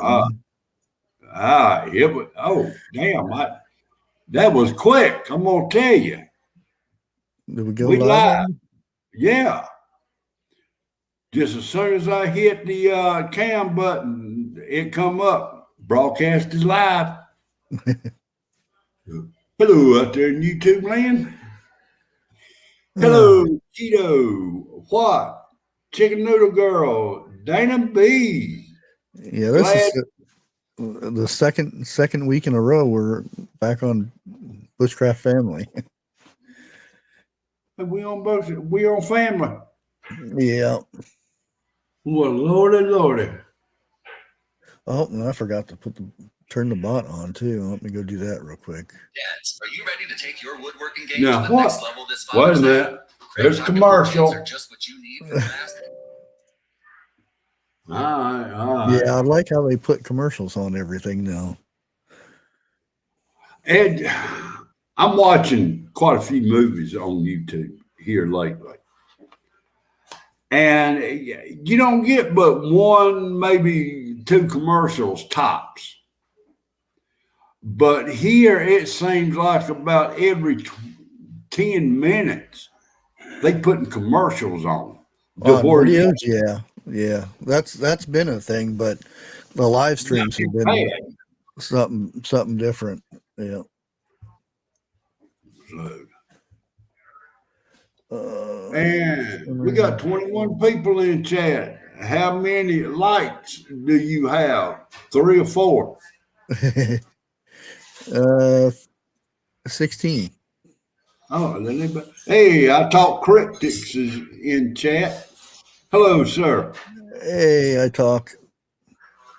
Uh, it was, oh, damn. That was quick. I'm going to tell you. Did we go We live live. on? Yeah. Just as soon as I hit the cam button, it come up. Broadcast is live. Hello out there in YouTube land. Hello, Cheeto. What? Chicken Noodle Girl. Dana B. Yeah, this Glad. is the second week in a row we're back on Bushcraft Family. We on both. We on family. Yeah. Well, Lordy, Lordy. Oh, and I forgot to turn the bot on too. Let me go do that real quick. Dads, are you ready to take your woodworking game Now, to the what? next level this Wait a Father's Day? minute. There's a commercial. Are just what you need for the fast. All right. Yeah, I like how they put commercials on everything now. Ed, I'm watching quite a few movies on YouTube here lately. And you don't get but one, maybe two commercials tops. But here it seems like about every 10 minutes they putting commercials on. On videos, yeah. That's been a thing, but the live streams have been something different. Yeah. And we got 21 people in chat. How many likes do you have? 3 or 4? 16. Oh, hey, I talk cryptics is in chat. Hello, sir. Hey, I talk.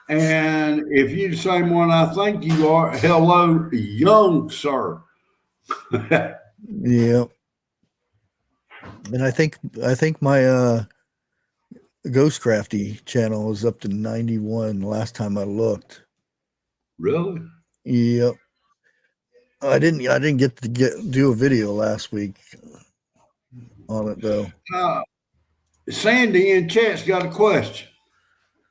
And if you're the same one I think you are, hello, young sir. Yeah. And I think my GHOSTCRAFTY channel is up to 91 last time I looked. Really? Yep. I didn't get to do a video last week on it though. Sandy in chat's got a question.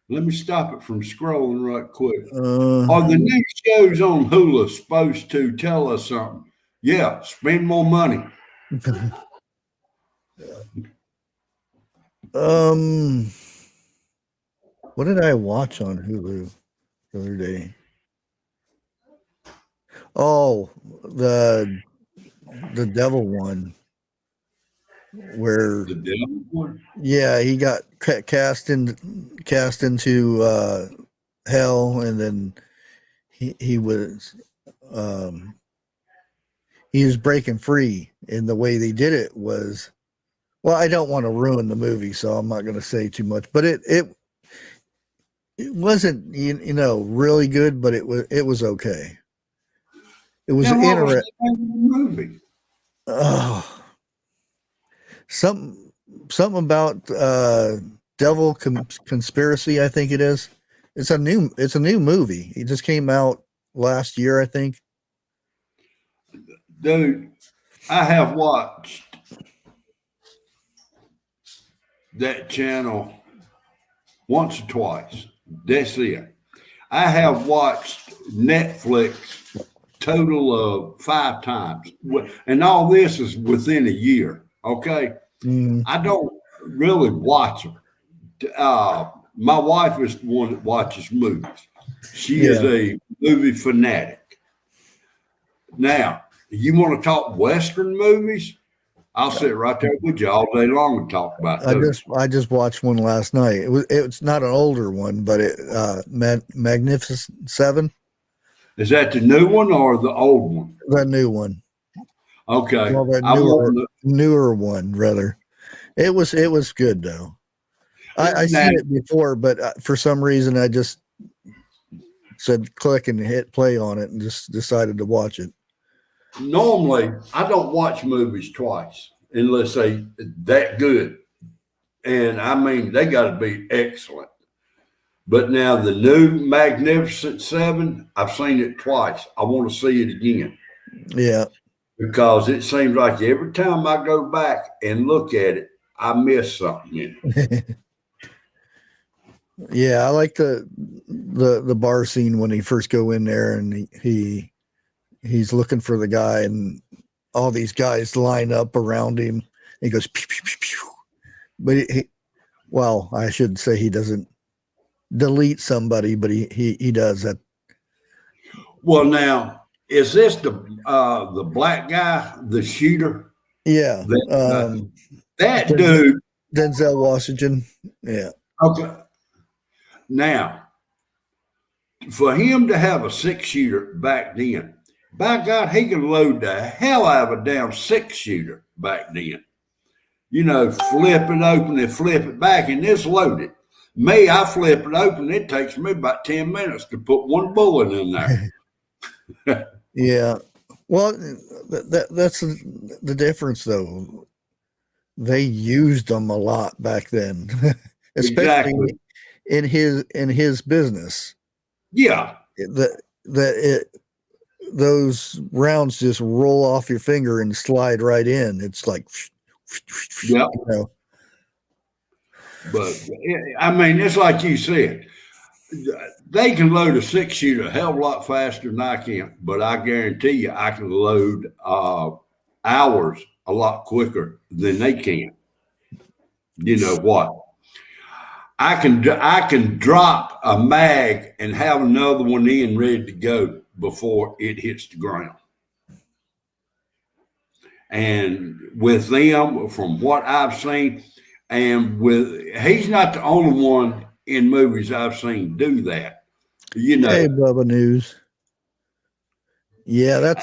Let me stop it from scrolling right quick. Are the new shows on Hulu supposed to tell us something? Yeah, spend more money. What did I watch on Hulu the other day? Oh, the devil one. Where the devil one? Yeah, he got cast into hell, and then he was breaking free, and the way they did it was, well, I don't want to ruin the movie, so I'm not going to say too much, but it wasn't really good, but it was okay. It was interesting movie. Oh, something about devil conspiracy, I think it is. It's a new movie. It just came out last year, I think. Dude, I have watched that channel once or twice. That's it. I have watched Netflix total of 5 times. And all this is within a year. Okay. I don't really watch them. My wife is the one that watches movies. She is a movie fanatic. Now, you want to talk Western movies? I'll sit right there with you all day long and talk about those. I just watched one last night. It's not an older one, but Magnificent Seven. Is that the new one or the old one? The new one. Okay. Well, that newer one, rather. It was good though. I seen it before, but for some reason I just said click and hit play on it and just decided to watch it. Normally, I don't watch movies twice unless they that good. And I mean, they got to be excellent. But now the new Magnificent Seven, I've seen it twice. I want to see it again. Yeah. Because it seems like every time I go back and look at it, I miss something in it. Yeah, I like the bar scene when he first go in there and he's looking for the guy and all these guys line up around him. He goes pew, pew, pew, pew. But well, I should say he doesn't delete somebody, but he does that. Well, now is this the black guy, the shooter? Yeah. That dude. Denzel Washington. Yeah. Okay. Now, for him to have a 6-shooter back then, by God, he could load the hell out of a damn 6-shooter back then. You know, flip it open and flip it back, and it's loaded. Me, I flip it open. It takes me about 10 minutes to put one bullet in there. Yeah. Well, that's the difference, though. They used them a lot back then, especially in his business. Yeah. Those rounds just roll off your finger and slide right in. It's like, yeah. You know. But I mean, it's like you said, they can load a 6-shooter a hell of a lot faster than I can, but I guarantee you I can load hours a lot quicker than they can. You know what? I can drop a mag and have another one in ready to go before it hits the ground. And with them, from what I've seen, and he's not the only one in movies I've seen do that. You know, hey, Bubba News. Yeah,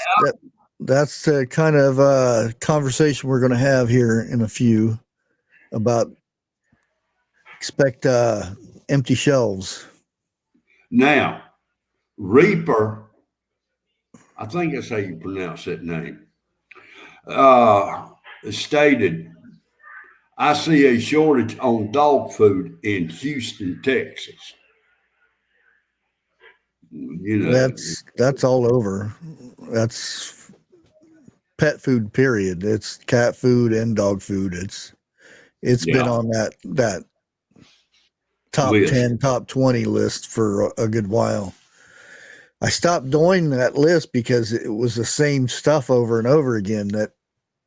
that's the kind of conversation we're going to have here in a few about expect empty shelves. Now, Reaper, I think that's how you pronounce that name, stated, I see a shortage on dog food in Houston, Texas. You know, that's all over. That's pet food, period. It's cat food and dog food. It's been on that top list. 10, top 20 list for a good while. I stopped doing that list because it was the same stuff over and over again that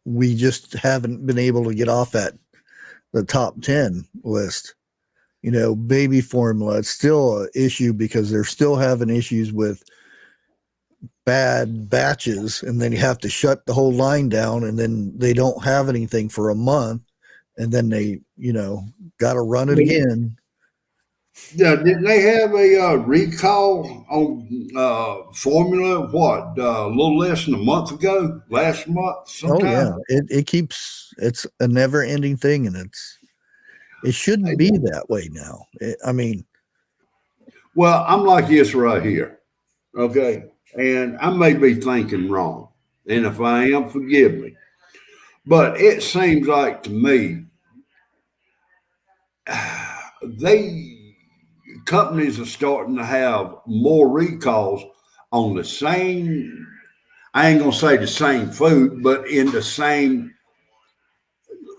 we just haven't been able to get off the top 10 list. You know, baby formula, it's still an issue because they're still having issues with bad batches, and then you have to shut the whole line down, and then they don't have anything for a month, and then they, got to run it again. Yeah, didn't they have a recall on formula? What, a little less than a month ago? Last month? Sometime? Oh yeah, it's a never-ending thing, and it shouldn't be that way now. Well, I'm like this right here, okay, and I may be thinking wrong, and if I am, forgive me. But it seems like to me, companies are starting to have more recalls on the same, I ain't gonna say the same food, but in the same,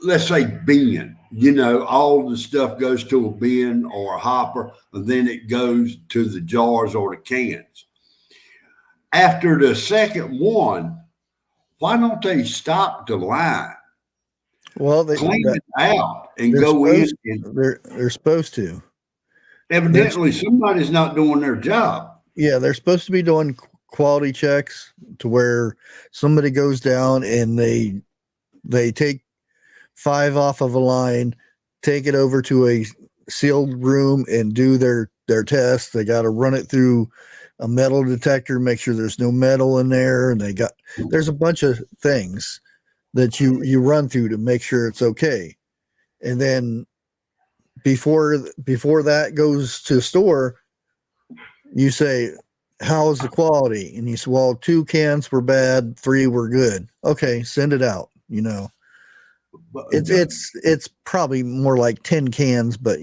let's say, bin. All the stuff goes to a bin or a hopper, and then it goes to the jars or the cans. After the second one, why don't they stop the line? Well, they clean it out and go in. They're supposed to. Evidently, somebody's not doing their job. Yeah, they're supposed to be doing quality checks to where somebody goes down and they take 5 off of a line, take it over to a sealed room and do their test. They got to run it through a metal detector, make sure there's no metal in there. And there's a bunch of things that you run through to make sure it's okay. And then before that goes to store, you say, how is the quality? And you say, well, 2 cans were bad, 3 were good. Okay, send it out. It's probably more like 10 cans, but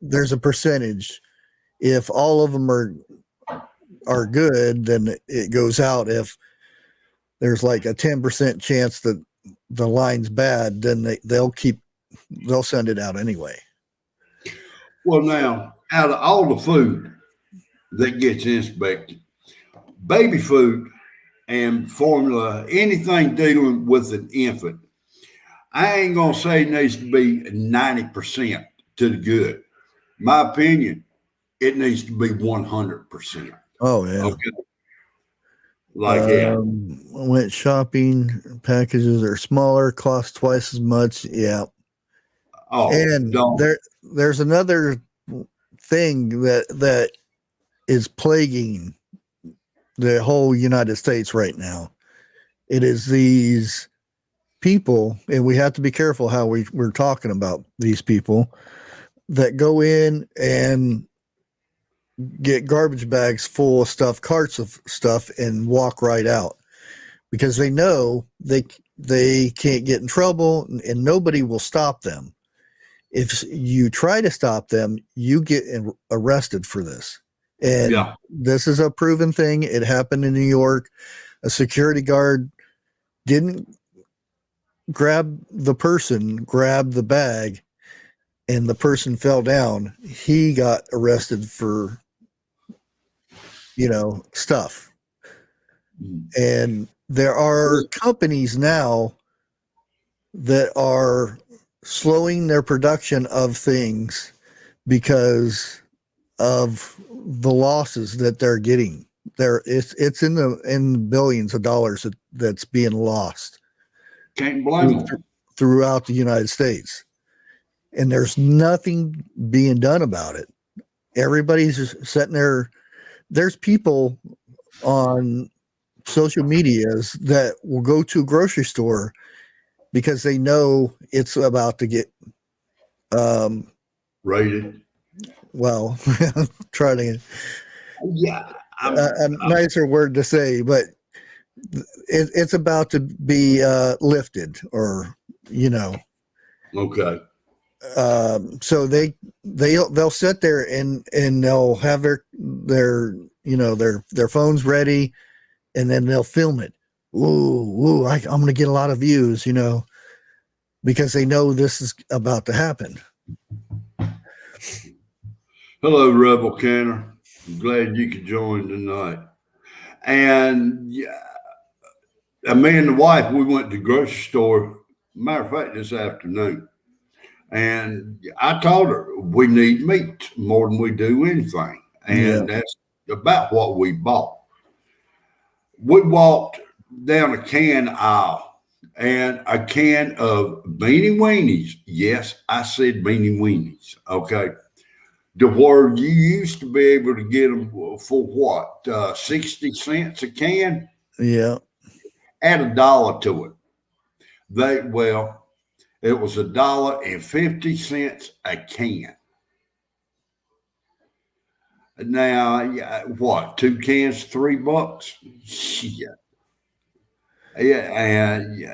there's a percentage. If all of them are good, then it goes out. If there's like a 10% chance that the line's bad, then they'll send it out anyway. Well, now, out of all the food that gets inspected, baby food and formula, anything dealing with an infant, I ain't gonna say it needs to be 90% to the good. My opinion, it needs to be 100%. Oh yeah. Okay. Like yeah. Went shopping. Packages are smaller, cost twice as much. Yeah. Oh, And don't. there's another thing that is plaguing the whole United States right now. It is these people, and we have to be careful how we're talking about these people that go in and get garbage bags full of stuff, carts of stuff, and walk right out because they know they can't get in trouble and nobody will stop them. If you try to stop them, you get arrested for this. And Yeah. this is a proven thing. It happened in New York. A security guard didn't grab the person, grabbed the bag, and the person fell down. He got arrested for, stuff. And there are companies now that are slowing their production of things because of the losses that they're getting. It's in billions of dollars that's being lost. Can't blame them. Throughout the United States. And there's nothing being done about it. Everybody's just sitting there. There's people on social medias that will go to a grocery store because they know it's about to get Rated. well, try to Yeah. a nicer word to say, but it's about to be lifted, or Okay. So they'll sit there and they'll have their phones ready, and then they'll film it. Ooh, I'm going to get a lot of views, because they know this is about to happen. Hello, Rebel Canner. I'm glad you could join tonight. And yeah, me and the wife, we went to the grocery store. Matter of fact, this afternoon. And I told her we need meat more than we do anything. And that's about what we bought. We walked down a can aisle and a can of beanie weenies. Yes, I said beanie weenies. Okay. To where you used to be able to get them for what, 60 cents a can? Yeah. Add $1 to it. It was $1.50 a can. Now, what? 2 cans, $3? Shit. Yeah, and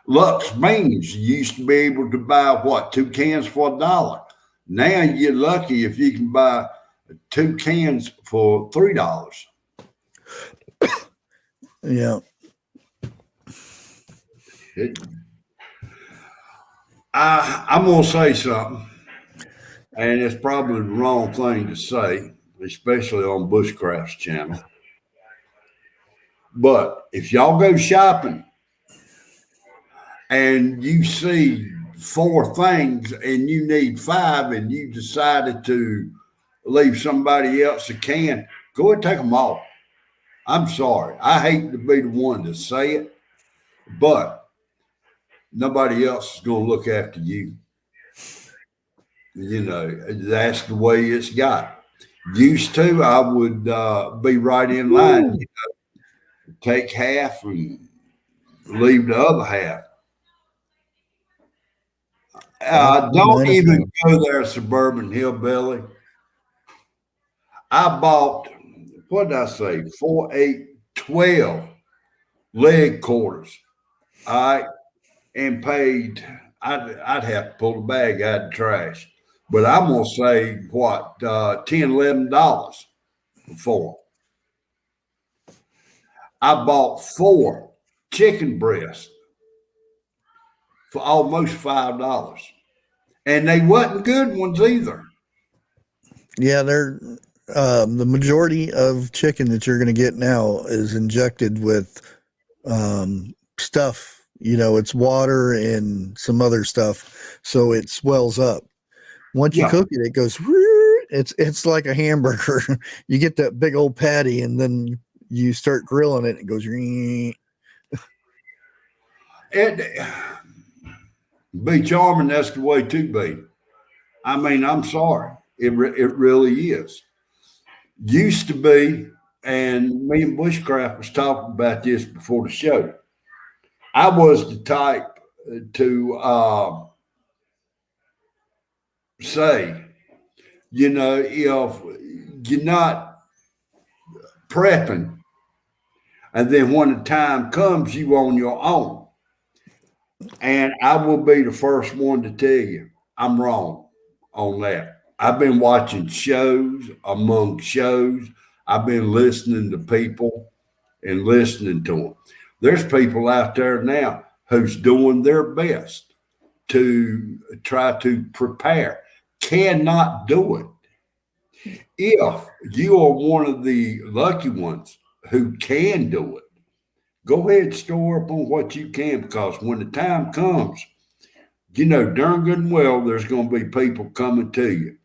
Lux beans, you used to be able to buy what, 2 cans for $1. Now you're lucky if you can buy 2 cans for $3. Yeah. I'm gonna say something, and it's probably the wrong thing to say, especially on Bushcraft's channel. But if y'all go shopping and you see 4 things and you need 5 and you decided to leave somebody else a can, go and take them all. I'm sorry. I hate to be the one to say it, but nobody else is going to look after you. That's the way it's got. Used to, I would be right in line, take half and leave the other half. Don't even go there, Suburban Hillbilly. I bought, what did I say, 4, 8, 12 leg quarters. All right. And paid, I'd have to pull the bag out of the trash. But I'm going to say, what, $10, $11 for. I bought 4 chicken breasts for almost $5. and they wasn't good ones either. Yeah, they're the majority of chicken that you're going to get now is injected with stuff. You know, it's water and some other stuff, so it swells up. Once you Yeah, cook it, it goes. It's like a hamburger. You get that big old patty, and then you start grilling it. It goes. it be charming. That's the way to be. I mean, I'm sorry. It really is. Used to be, and me and Bushcraft was talking about this before the show. I was the type to say, if you're not prepping, and then when the time comes, you on your own. And I will be the first one to tell you I'm wrong on that. I've been watching shows among shows. I've been listening to people and listening to them. There's people out there now who's doing their best to try to prepare, cannot do it. If you are one of the lucky ones who can do it, go ahead and store up on what you can, because when the time comes, darn good and well, there's going to be people coming to you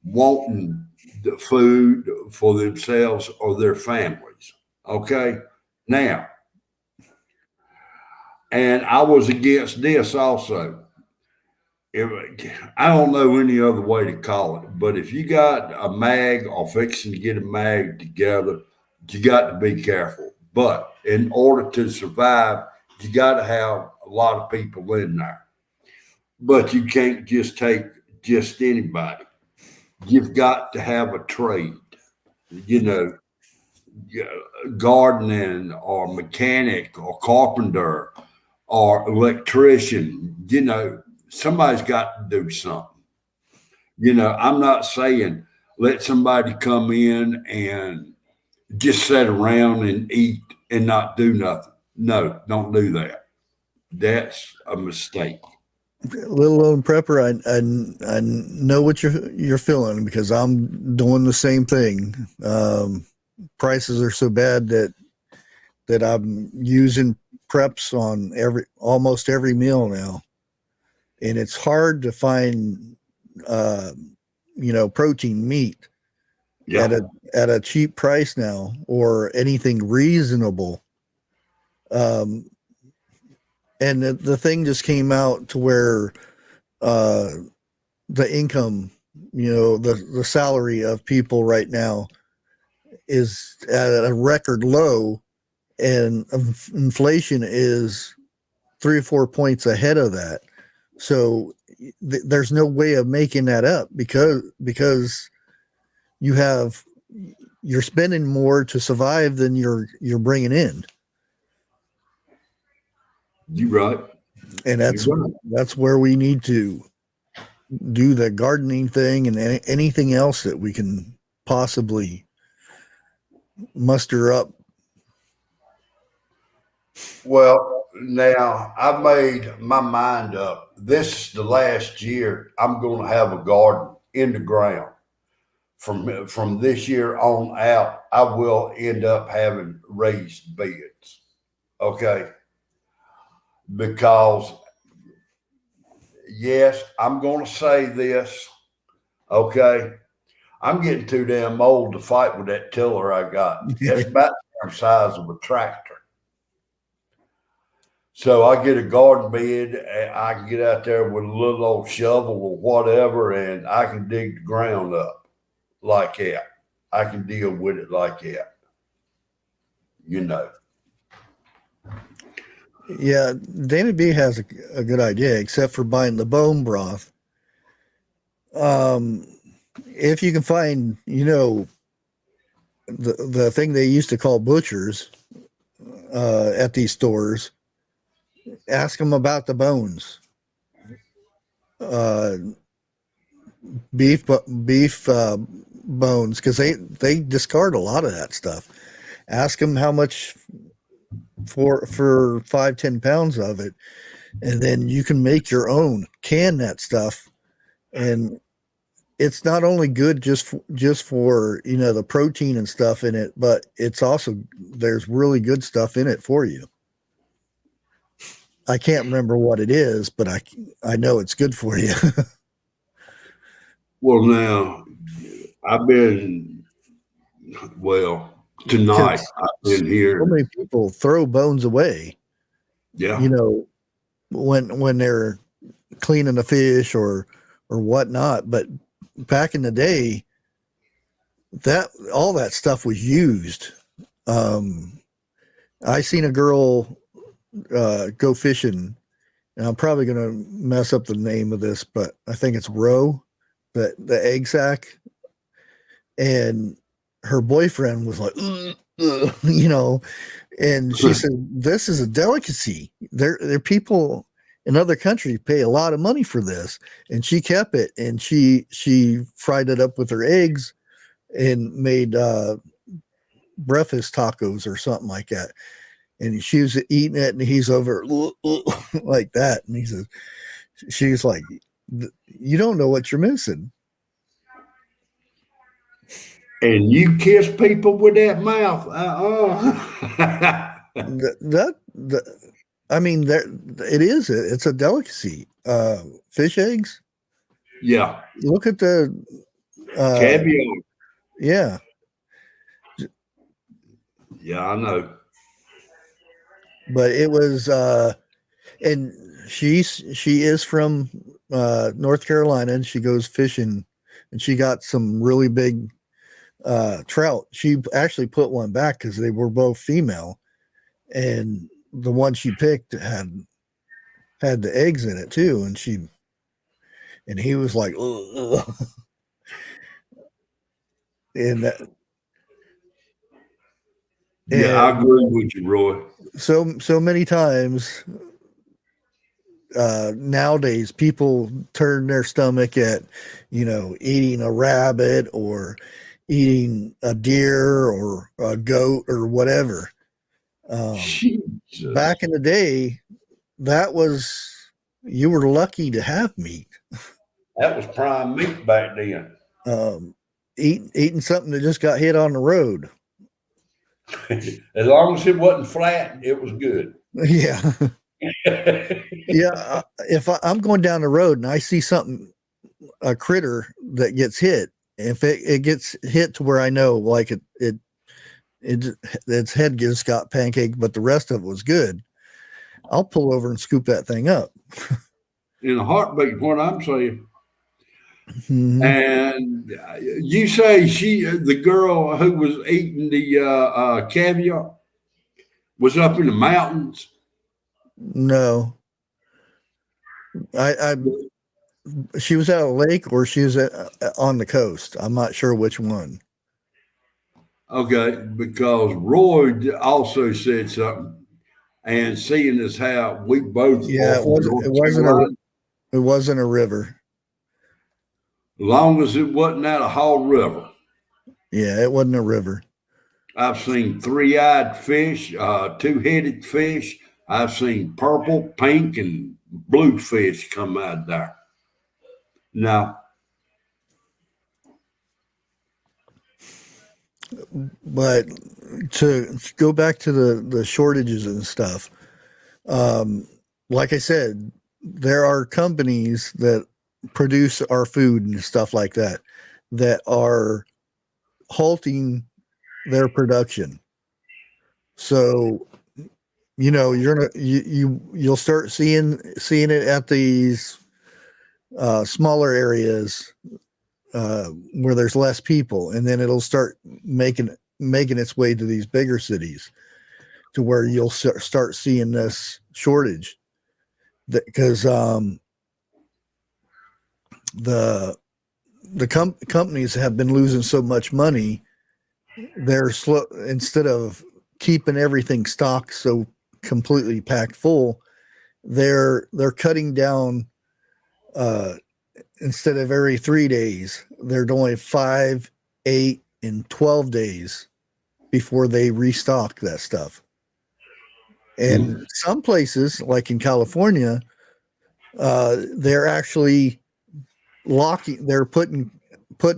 wanting the food for themselves or their families. Okay. Now, and I was against this also. If, I don't know any other way to call it, but if you got a mag or fixing to get a mag together, you got to be careful. But in order to survive, you got to have a lot of people in there. But you can't just take just anybody. You've got to have a trade, you know, gardening or mechanic or carpenter or electrician. Somebody's got to do something. I'm not saying let somebody come in and just sit around and eat and not do nothing. No, don't do that. That's a mistake. Little known prepper, I know what you're feeling, because I'm doing the same thing. Prices are so bad that I'm using preps on almost every meal now, and it's hard to find protein meat Yeah. at a cheap price now, or anything reasonable. And the thing just came out to where the income, the salary of people right now is at a record low, and inflation is 3 or 4 points ahead of that. So there's no way of making that up, because you're spending more to survive than you're bringing in. You're right. And You're right. that's where we need to do the gardening thing and anything else that we can possibly muster up. Well, now I've made my mind up. This is the last year I'm going to have a garden in the ground. From this year on out, I will end up having raised beds. Okay. Because, yes, I'm going to say this. Okay. I'm getting too damn old to fight with that tiller I got. It's about the size of a tractor. So I get a garden bed, and I can get out there with a little old shovel or whatever, and I can dig the ground up like that. I can deal with it like that. Yeah, Danny B has a good idea, except for buying the bone broth. If you can find, the thing they used to call butchers at these stores, ask them about the bones. Beef bones, because they discard a lot of that stuff. Ask them how much for 5-10 pounds of it, and then you can make your own, can that stuff, and it's not only good just for the protein and stuff in it, but it's also there's really good stuff in it for you. I can't remember what it is, but I know it's good for you. Well, now I've been tonight. I've been here. So many people throw bones away. Yeah. When they're cleaning the fish or whatnot. But back in the day, that all that stuff was used. I seen a girl go fishing, and I'm probably gonna mess up the name of this, but I think it's roe, the egg sack, and her boyfriend was like, and she said, "This is a delicacy. There are people in other countries pay a lot of money for this," and she kept it, and she fried it up with her eggs and made breakfast tacos or something like that. And she was eating it, and he's over like that, and he says, "She's like, you don't know what you're missing." And you kiss people with that mouth. I mean, it is. It's a delicacy. Fish eggs. Yeah. Look at the caviar. Yeah. Yeah, I know. But it was, and she is from North Carolina, and she goes fishing, and she got some really big trout. She actually put one back because they were both female, and the one she picked had the eggs in it too, and he was like, ugh. And I agree with you, Roy. So many times nowadays people turn their stomach at eating a rabbit or eating a deer or a goat or whatever. Back in the day, you were lucky to have meat. That was prime meat back then. Eating something that just got hit on the road. As long as it wasn't flat, it was good. Yeah. Yeah. If I'm going down the road and I see a critter that gets hit, if it gets hit to where I know like its head just got pancake, but the rest of it was good, I'll pull over and scoop that thing up. In a heartbeat, what I'm saying. Mm-hmm. And you say the girl who was eating the caviar was up in the mountains? No. She was at a lake or she was on the coast. I'm not sure which one. Okay, because Roy also said something, and seeing as how we both it wasn't a river. As long as it wasn't at a Hall River. Yeah, it wasn't a river. I've seen three-eyed fish, two-headed fish. I've seen purple, pink, and blue fish come out there. No. But to go back to the shortages and stuff, like I said, there are companies that produce our food and stuff like that are halting their production. So you'll start seeing it at these smaller areas where there's less people, and then it'll start making its way to these bigger cities to where you'll start seeing this shortage because the companies have been losing so much money. They're slow, instead of keeping everything stocked so completely packed full, they're cutting down, instead of every 3 days, they're doing 5, 8, and 12 days before they restock that stuff. And some places, like in California, they're actually locking. They're putting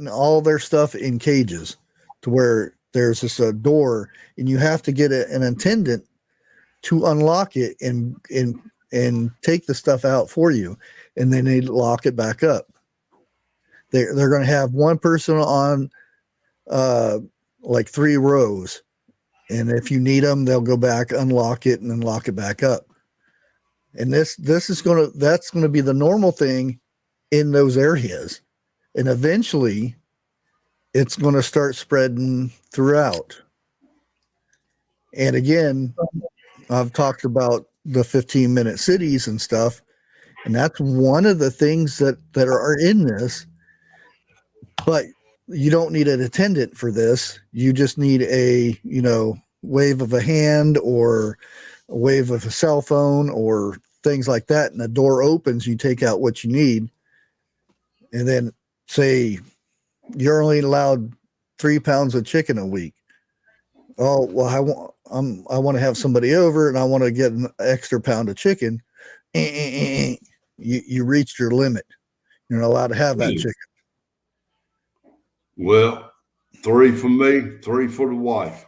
all their stuff in cages to where there's just a door, and you have to get an attendant to unlock it and take the stuff out for you, and then they lock it back up. They're going to have one person on like 3 rows, and if you need them, they'll go back, unlock it, and then lock it back up. And that's going to be the normal thing in those areas, and eventually it's going to start spreading throughout. And again, I've talked about the 15-minute cities and stuff, and that's one of the things that are in this. But you don't need an attendant for this. You just need a, wave of a hand or a wave of a cell phone or things like that. And the door opens, you take out what you need. And then say you're only allowed 3 pounds of chicken a week. Oh, well, I want to have somebody over and I want to get an extra pound of chicken. You reached your limit. You're not allowed to have that chicken. Well, 3 for me, 3 for the wife.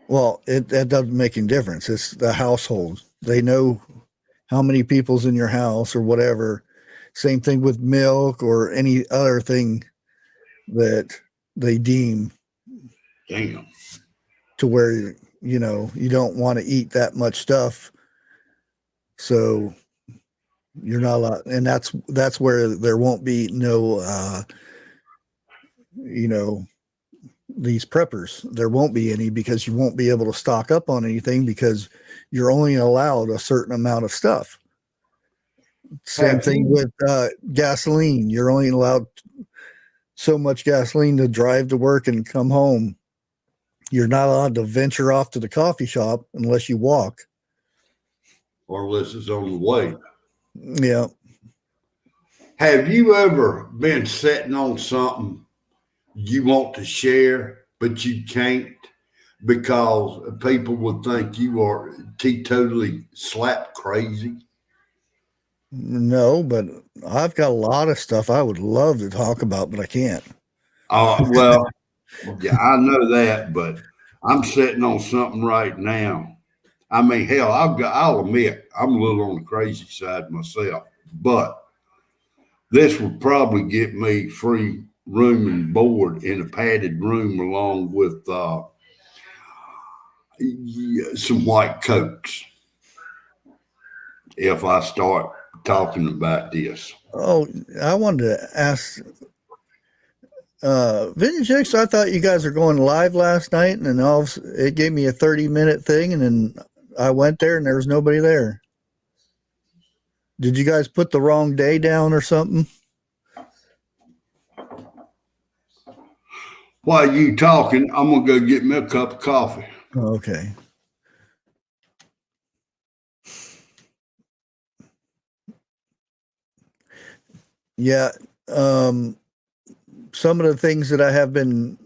Well, that doesn't make any difference. It's the household. They know how many people's in your house or whatever. Same thing with milk or any other thing that they deem to where, you don't want to eat that much stuff. So you're not allowed. And that's where there won't be no, these preppers. There won't be any because you won't be able to stock up on anything because you're only allowed a certain amount of stuff. Same thing with gasoline. You're only allowed so much gasoline to drive to work and come home. You're not allowed to venture off to the coffee shop unless you walk. Or unless it's on the way. Yeah. Have you ever been sitting on something you want to share, but you can't because people would think you are teetotally slap crazy? No, but I've got a lot of stuff I would love to talk about, but I can't. Well, yeah, I know that, but I'm sitting on something right now. I mean, hell, I'll admit I'm a little on the crazy side myself, but this would probably get me free room and board in a padded room along with some white coats if I start talking about this. Oh, I wanted to ask Vintage X, I thought you guys are going live last night, and then it gave me a 30-minute thing, and then I went there and there was nobody there. Did you guys put the wrong day down or something? While you talking, I'm going to go get me a cup of coffee. Okay. Yeah. Some of the things that I have been,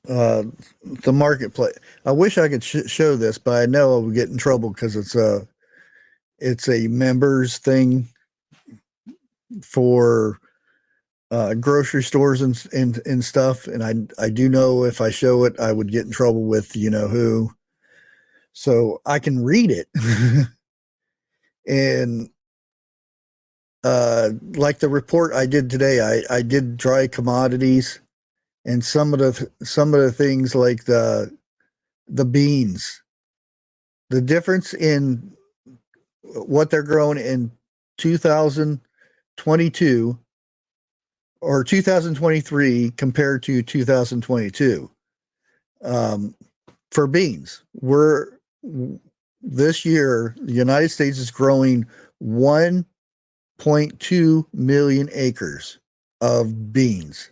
the marketplace, I wish I could show this, but I know I would get in trouble because it's a members thing for grocery stores and stuff. And I do know if I show it, I would get in trouble with who. So I can read it. And like the report I did today, I did dry commodities and some of the things like the beans, the difference in what they're growing in 2022 or 2023 compared to 2022. For beans, this year, the United States is growing 1.2 million acres of beans.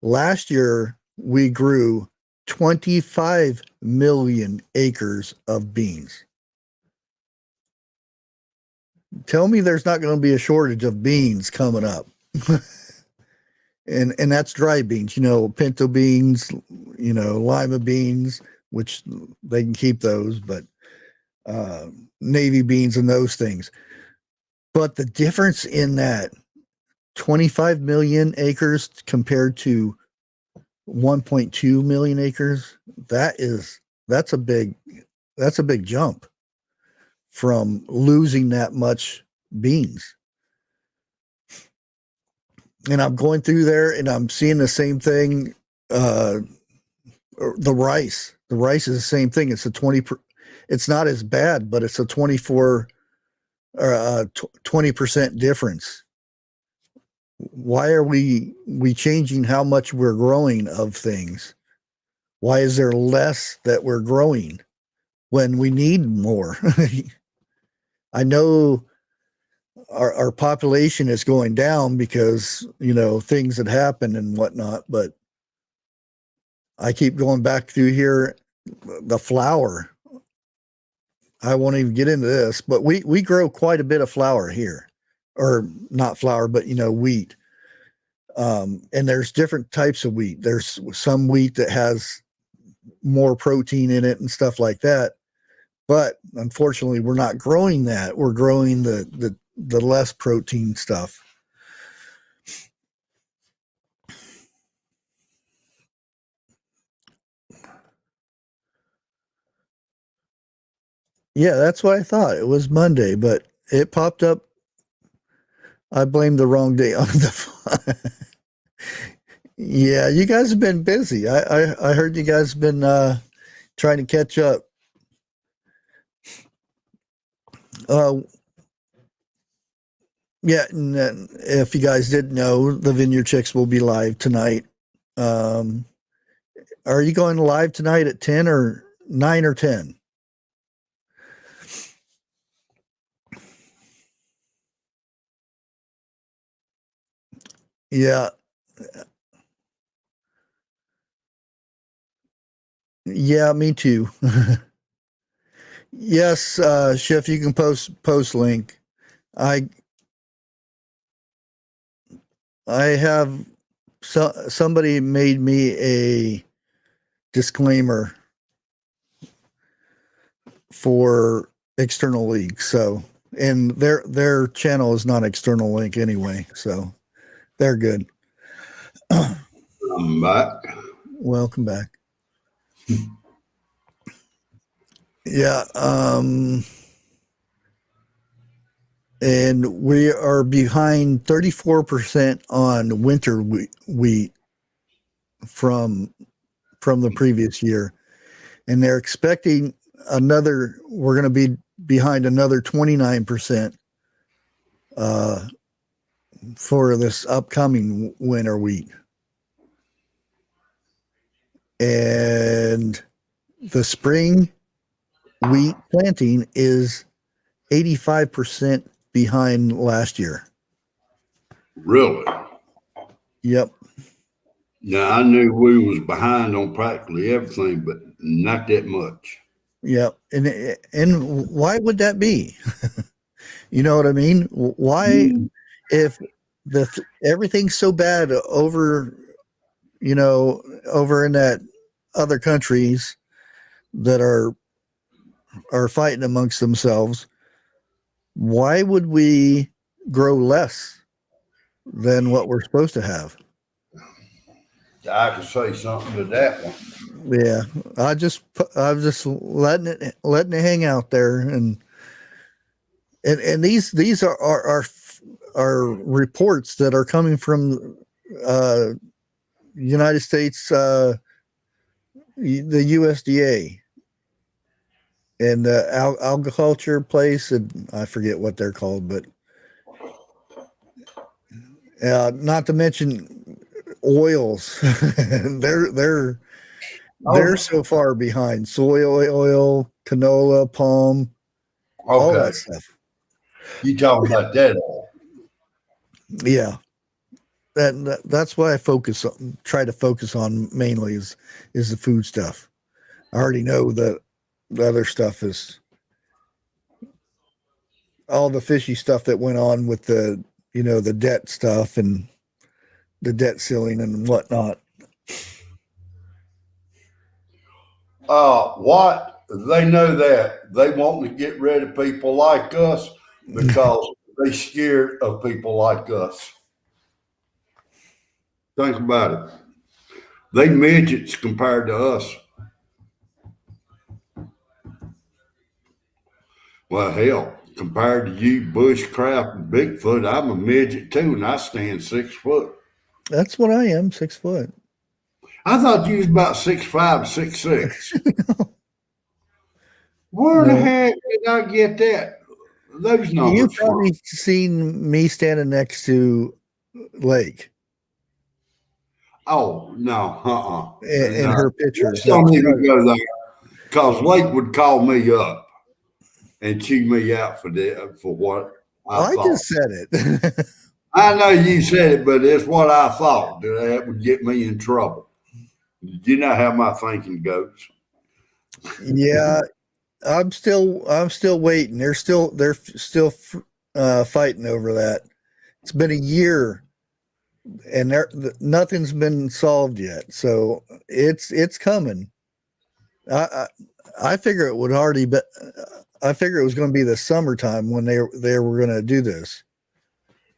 Last year, we grew 25 million acres of beans. Tell me there's not going to be a shortage of beans coming up. and that's dry beans, pinto beans, lima beans, which they can keep those, but navy beans and those things. But the difference in that 25 million acres compared to 1.2 million acres, that's a big jump from losing that much beans. And I'm going through there and I'm seeing the same thing. The rice is the same thing. It's it's not as bad, but it's a 20% difference. Why are we changing how much we're growing of things? Why is there less that we're growing when we need more? I know our population is going down because, things that happen and whatnot, but I keep going back through here, the flour. I won't even get into this, but we grow quite a bit of flour here, or not flour, but wheat. And there's different types of wheat. There's some wheat that has more protein in it and stuff like that. But unfortunately, we're not growing that. We're growing the less protein stuff. Yeah, that's what I thought. It was Monday, but it popped up. I blamed the wrong day on the. Yeah, you guys have been busy. I heard you guys have been trying to catch up. Yeah, and if you guys didn't know, the Vineyard Chicks will be live tonight. Are you going live tonight at 10 or 9 or 10? Yeah. Yeah, me too. Yes, Chef, you can post link. I have somebody made me a disclaimer for external link, so, and their channel is not external link anyway, so they're good. I'm back. Welcome back. Yeah, and we are behind 34% on winter wheat from the previous year, and they're expecting we're going to be behind another 29% for this upcoming winter wheat. And the spring wheat planting is 85% behind last year. Really? Yep. Now, I knew we was behind on practically everything, but not that much. Yep. And why would that be? You know what I mean? Why, if everything's so bad over in that other countries that are fighting amongst themselves, why would we grow less than what we're supposed to have? I could say something to that one. Yeah, I'm just letting it hang out there, and these are reports that are coming from United States, the USDA, and the agriculture place, and I forget what they're called, but not to mention oils. they're so far behind. Soy oil, canola, palm, all that stuff. You talking about that all? Yeah. That's why I try to focus on mainly is the food stuff. I already know that the other stuff is all the fishy stuff that went on with the debt stuff and the debt ceiling and whatnot. What they know that they want to get rid of people like us because they scared of people like us. Think about it. They midgets compared to us. Well, hell, compared to you, Bushcraft and Bigfoot, I'm a midget too, and I stand 6 foot. That's what I am, 6 foot. I thought you was about 6'5", 6'6". Where the heck did I get that? Those numbers You've from? probably seen me standing next to Lake Oh no, in no. her pictures. Don't even go there, because Lake would call me up and chew me out for what I thought. Just said it. I know you said it, but it's what I thought. That would get me in trouble. You know how my thinking goes. Yeah, I'm still waiting. They're still fighting over that. It's been a year, and nothing's been solved yet. So it's coming. I figure it would already be. I figure it was going to be the summertime when they were going to do this.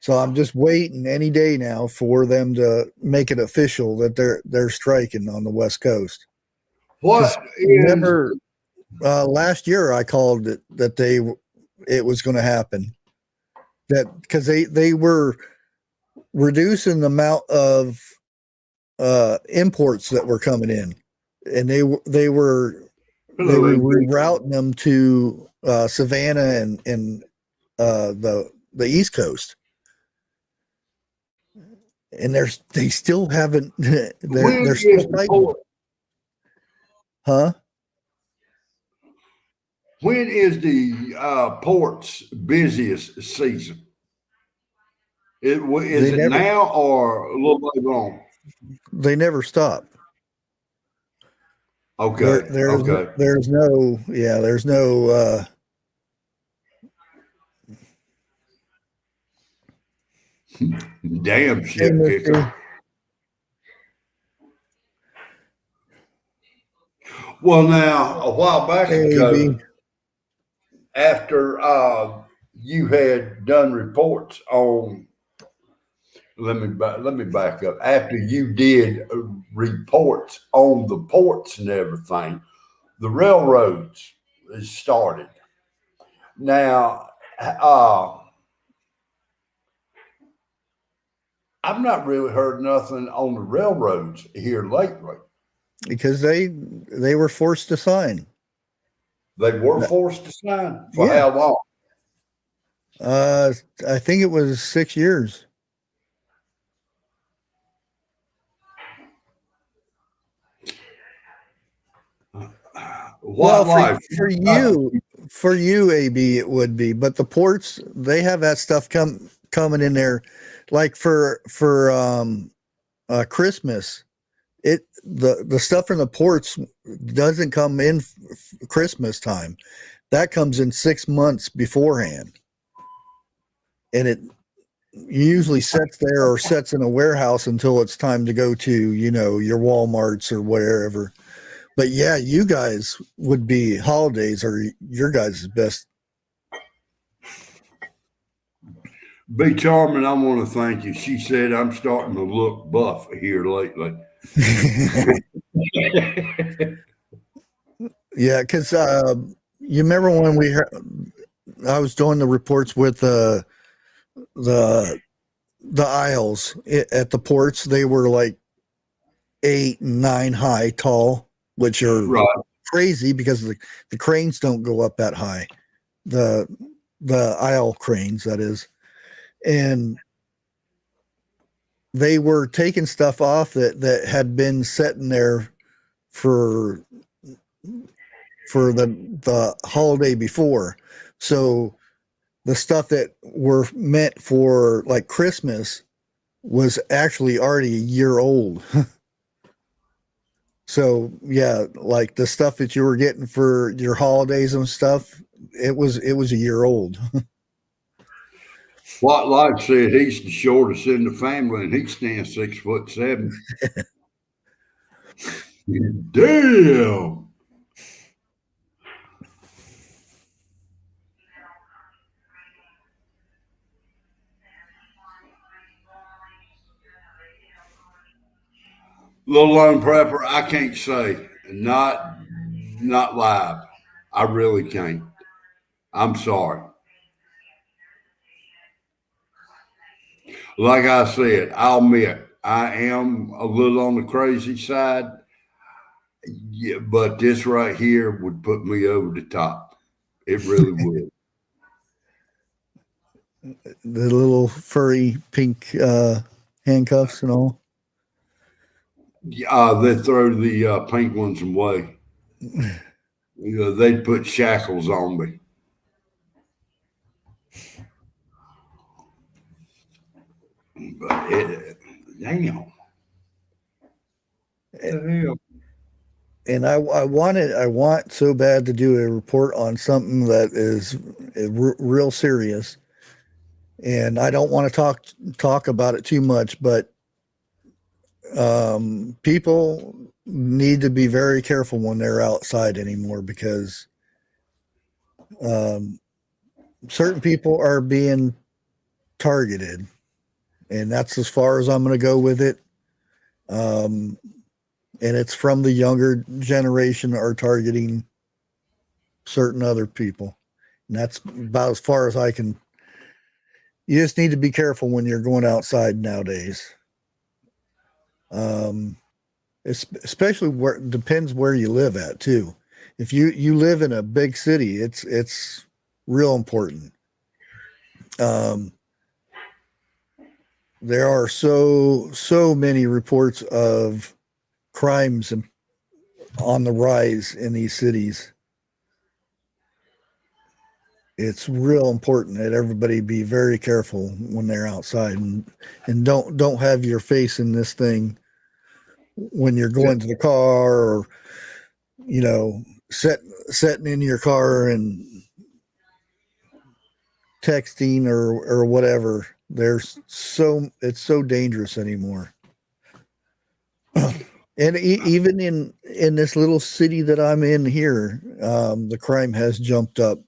So I'm just waiting any day now for them to make it official that they're striking on the West Coast. Remember last year I called it that it was going to happen, that because they were reducing the amount of imports that were coming in, and they were rerouting them to Savannah and the East Coast. And they still haven't. They're still fighting. Huh? When is the port's busiest season? Is it now or a little later on? They never stop. Okay. There's no. Damn shit kicker. Well, now a while back ago, after you had done reports on, let me back up. After you did reports on the ports and everything, the railroads started. Now, I've not really heard nothing on the railroads here lately. Because they were forced to sign. They were forced to sign for how long? I think it was 6 years. For you, AB, it would be, but the ports, they have that stuff coming in there, like for Christmas. The stuff from the ports doesn't come in Christmas time. That comes in 6 months beforehand, and it usually sets there or sets in a warehouse until it's time to go to your Walmarts or wherever. But yeah, you guys would be holidays or your guys' best. Big Charmin, I want to thank you. She said I'm starting to look buff here lately. Yeah, because you remember when I was doing the reports with the aisles at the ports. They were like 8 and 9 high tall, which are crazy because the cranes don't go up that high. The aisle cranes, that is. And they were taking stuff off that had been sitting there for the holiday before. So the stuff that were meant for like Christmas was actually already a year old. So yeah, like the stuff that you were getting for your holidays and stuff, it was a year old. What Lodge said, he's the shortest in the family, and he stands 6'7". Damn. Little lone prepper, I can't say. Not live. I really can't. I'm sorry. Like I said, I'll admit I am a little on the crazy side. Yeah, but this right here would put me over the top. It really would. The little furry pink handcuffs and all. They throw the pink ones away. They'd put shackles on me. But damn. The hell? And I want so bad to do a report on something that is real serious. And I don't want to talk about it too much, but people need to be very careful when they're outside anymore, because certain people are being targeted, and that's as far as I'm going to go with it. And it's from the younger generation are targeting certain other people. And that's about as far as I can. You just need to be careful when you're going outside nowadays. Especially where depends where you live at too. If you live in a big city, it's real important. There are so many reports of crimes on the rise in these cities. It's real important that everybody be very careful when they're outside, and don't have your face in this thing when you're going to the car, or sitting in your car and texting or whatever. It's so dangerous anymore. And even in this little city that I'm in here, the crime has jumped up.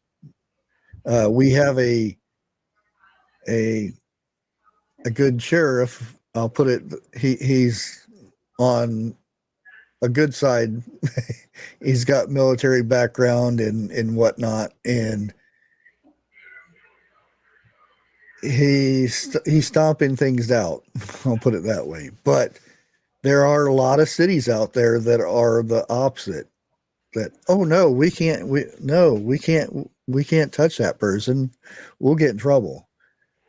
We have a good sheriff. I'll put it. He's on a good side. He's got military background and whatnot, and he's stomping things out. I'll put it that way. But there are a lot of cities out there that are the opposite. That, oh no, we can't touch that person. We'll get in trouble.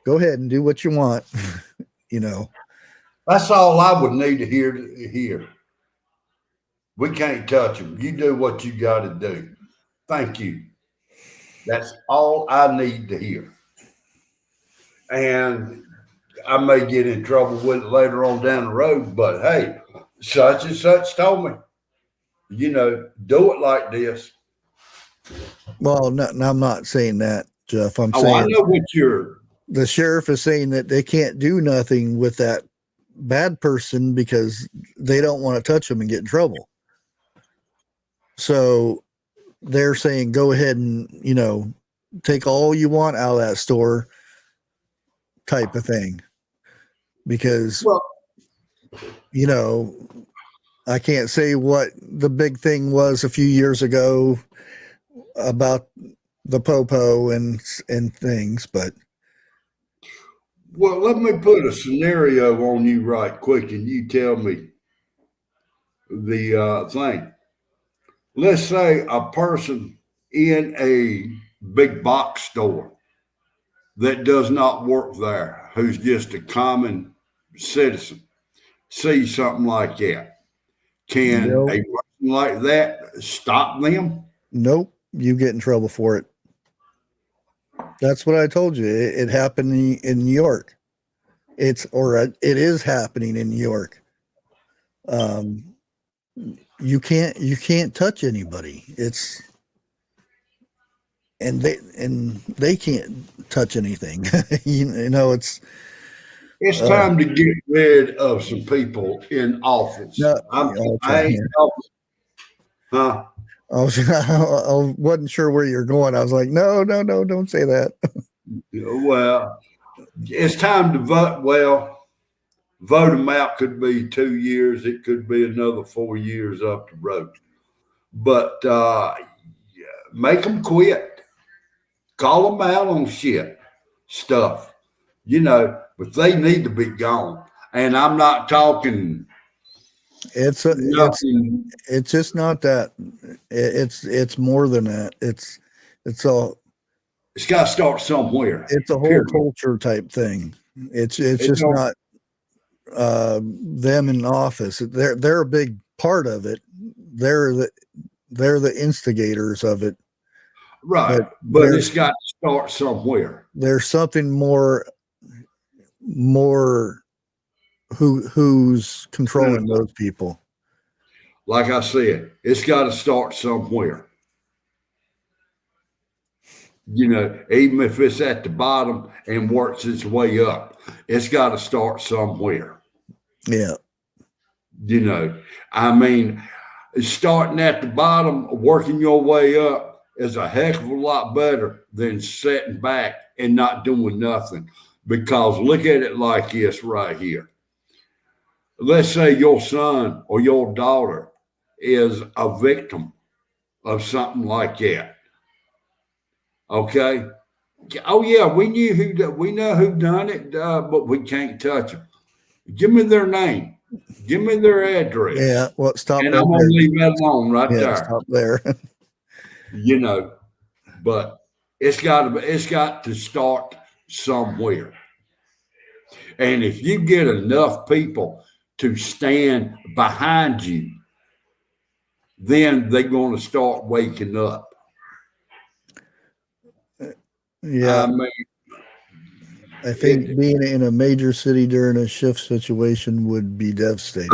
Go ahead and do what you want. That's all I would need to hear. We can't touch them. You do what you got to do. Thank you. That's all I need to hear. And I may get in trouble with it later on down the road, but hey, such and such told me, do it like this. Well, no, I'm not saying that, Jeff. I'm I saying know what the sheriff is saying that they can't do nothing with that bad person because they don't want to touch them and get in trouble. So they're saying, go ahead and, take all you want out of that store, type of thing. Because, I can't say what the big thing was a few years ago about the popo and things, but. Well, let me put a scenario on you right quick, and you tell me the thing. Let's say a person in a big box store that does not work there, who's just a common citizen, sees something like that. Can a person like that stop them? Nope. You get in trouble for it. That's what I told you. It happened in New York. It is happening in New York. You can't touch anybody. And they can't touch anything. It's time to get rid of some people in office. No, huh? I wasn't sure where you're going. I was like, no, don't say that. Well, it's time to vote. Well, Vote them out could be 2 years. It could be another 4 years up the road. But make them quit. Call them out on stuff. But they need to be gone. And I'm not talking. It's just not that. It's more than that. It's got to start somewhere. It's a whole culture type thing. It's just not them in office. They're a big part of it. They're the instigators of it. Right. But it's got to start somewhere. There's something more who's controlling those people. Like I said, it's got to start somewhere. Even if it's at the bottom and works its way up, it's got to start somewhere. Yeah. Starting at the bottom, working your way up is a heck of a lot better than sitting back and not doing nothing. Because look at it like this right here. Let's say your son or your daughter is a victim of something like that. Okay. Oh yeah, we know who done it, but we can't touch them. Give me their name. Give me their address. Yeah. Well, stop. And I'm gonna leave that alone there. Stop there. But it's got to start somewhere. And if you get enough people to stand behind you, then they're going to start waking up. Yeah. I think being in a major city during a shift situation would be devastating.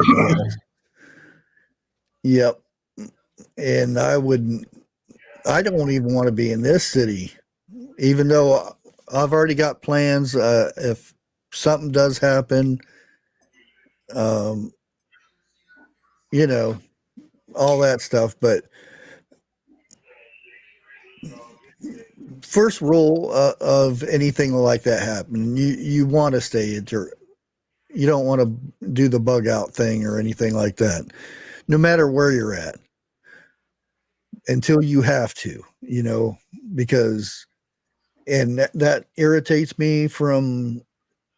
Yep. And I don't even want to be in this city, even though I've already got plans. If something does happen, all that stuff. But first rule of anything like that happening, you want to stay at you don't want to do the bug out thing or anything like that, no matter where you're at, until you have to, because, and that irritates me from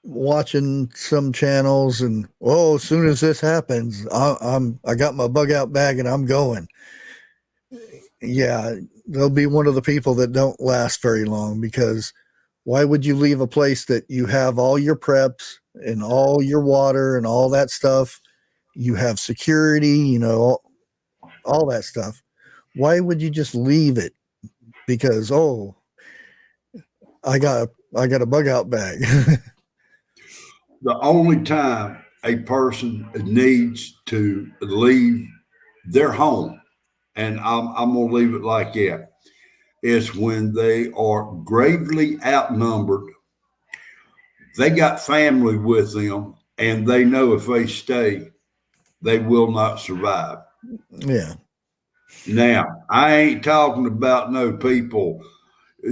watching some channels and, as soon as this happens, I got my bug out bag and I'm going. Yeah. They'll be one of the people that don't last very long, because why would you leave a place that you have all your preps and all your water and all that stuff? You have security, all that stuff. Why would you just leave it? Because, I got a bug out bag. The only time a person needs to leave their home, and I'm going to leave it like that, is when they are gravely outnumbered. They got family with them, and they know if they stay, they will not survive. Yeah. Now, I ain't talking about no people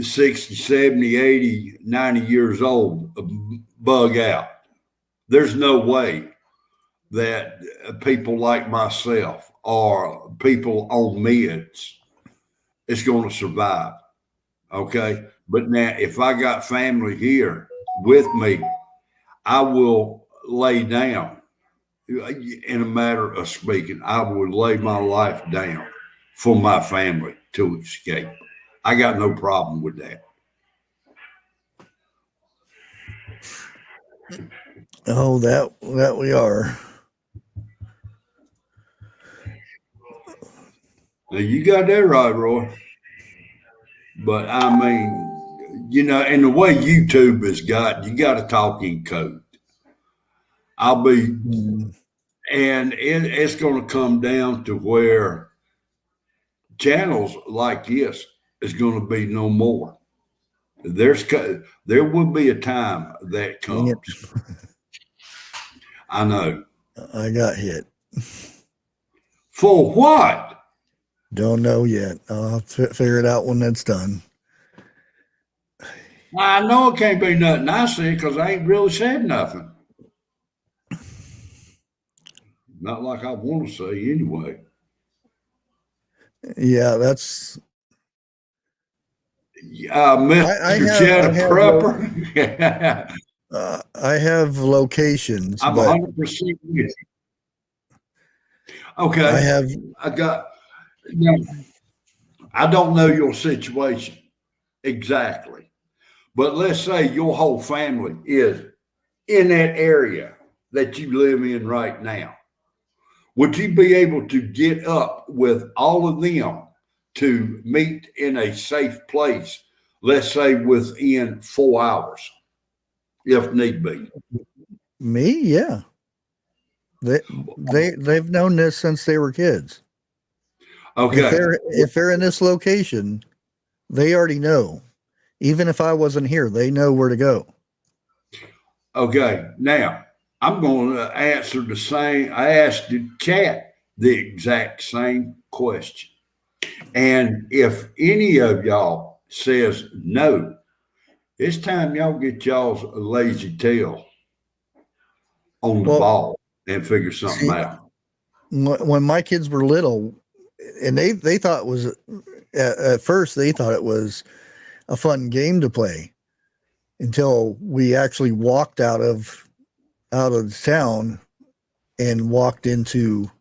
60, 70, 80, 90 years old, bug out. There's no way that people like myself or people on meds is going to survive. Okay. But now, if I got family here with me, I will lay down. In a matter of speaking, I would lay my life down for my family to escape. I got no problem with that. Oh, that we are. Now, you got that right, Roy. But I mean, and the way YouTube has got, you got to talk in code. And it's going to come down to where channels like this is going to be no more. There will be a time that comes. I know. I got hit. For what? Don't know yet. I'll figure it out when that's done. I know it can't be nothing I said, because I ain't really said nothing. Not like I want to say anyway. Yeah, that's. Mr. Cheddar Prepper. I have locations, I'm but 100% with you. Okay. I have. Now, I don't know your situation exactly, but let's say your whole family is in that area that you live in right now. Would you be able to get up with all of them to meet in a safe place, let's say within 4 hours, if need be? Me, yeah. They've known this since they were kids. Okay. If they're in this location, they already know. Even if I wasn't here, they know where to go. Okay. Now I'm going to answer the same. I asked the chat the exact same question. And if any of y'all says no, it's time y'all get y'all's lazy tail on the ball and figure something out. When my kids were little, and they thought it was at first they thought it was a fun game to play until we actually walked out of the town and walked into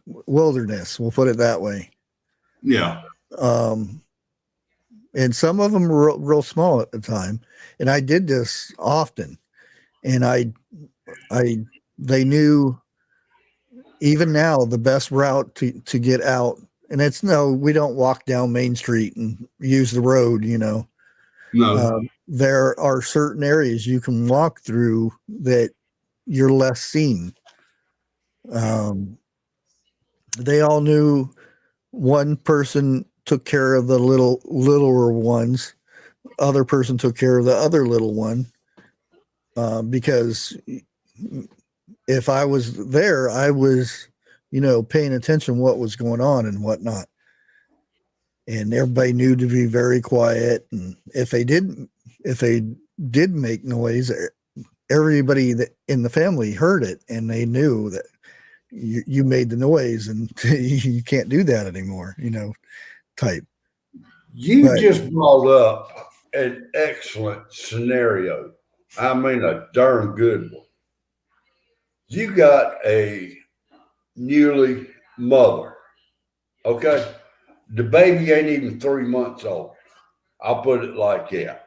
wilderness. We'll put it that way. Yeah. And some of them were real small at the time, and I did this often, and they knew even now the best route to get out. And it's we don't walk down Main Street and use the road, No. There are certain areas you can walk through that you're less seen. They all knew one person took care of the littler ones. Other person took care of the other little one. Because if I was there, I was, paying attention what was going on and whatnot. And everybody knew to be very quiet. And if they did make noise, everybody in the family heard it, and they knew that you made the noise, and you can't do that anymore, type. You just brought up an excellent scenario. I mean, a darn good one. You got a newly mother, okay? The baby ain't even 3 months old. I'll put it like that.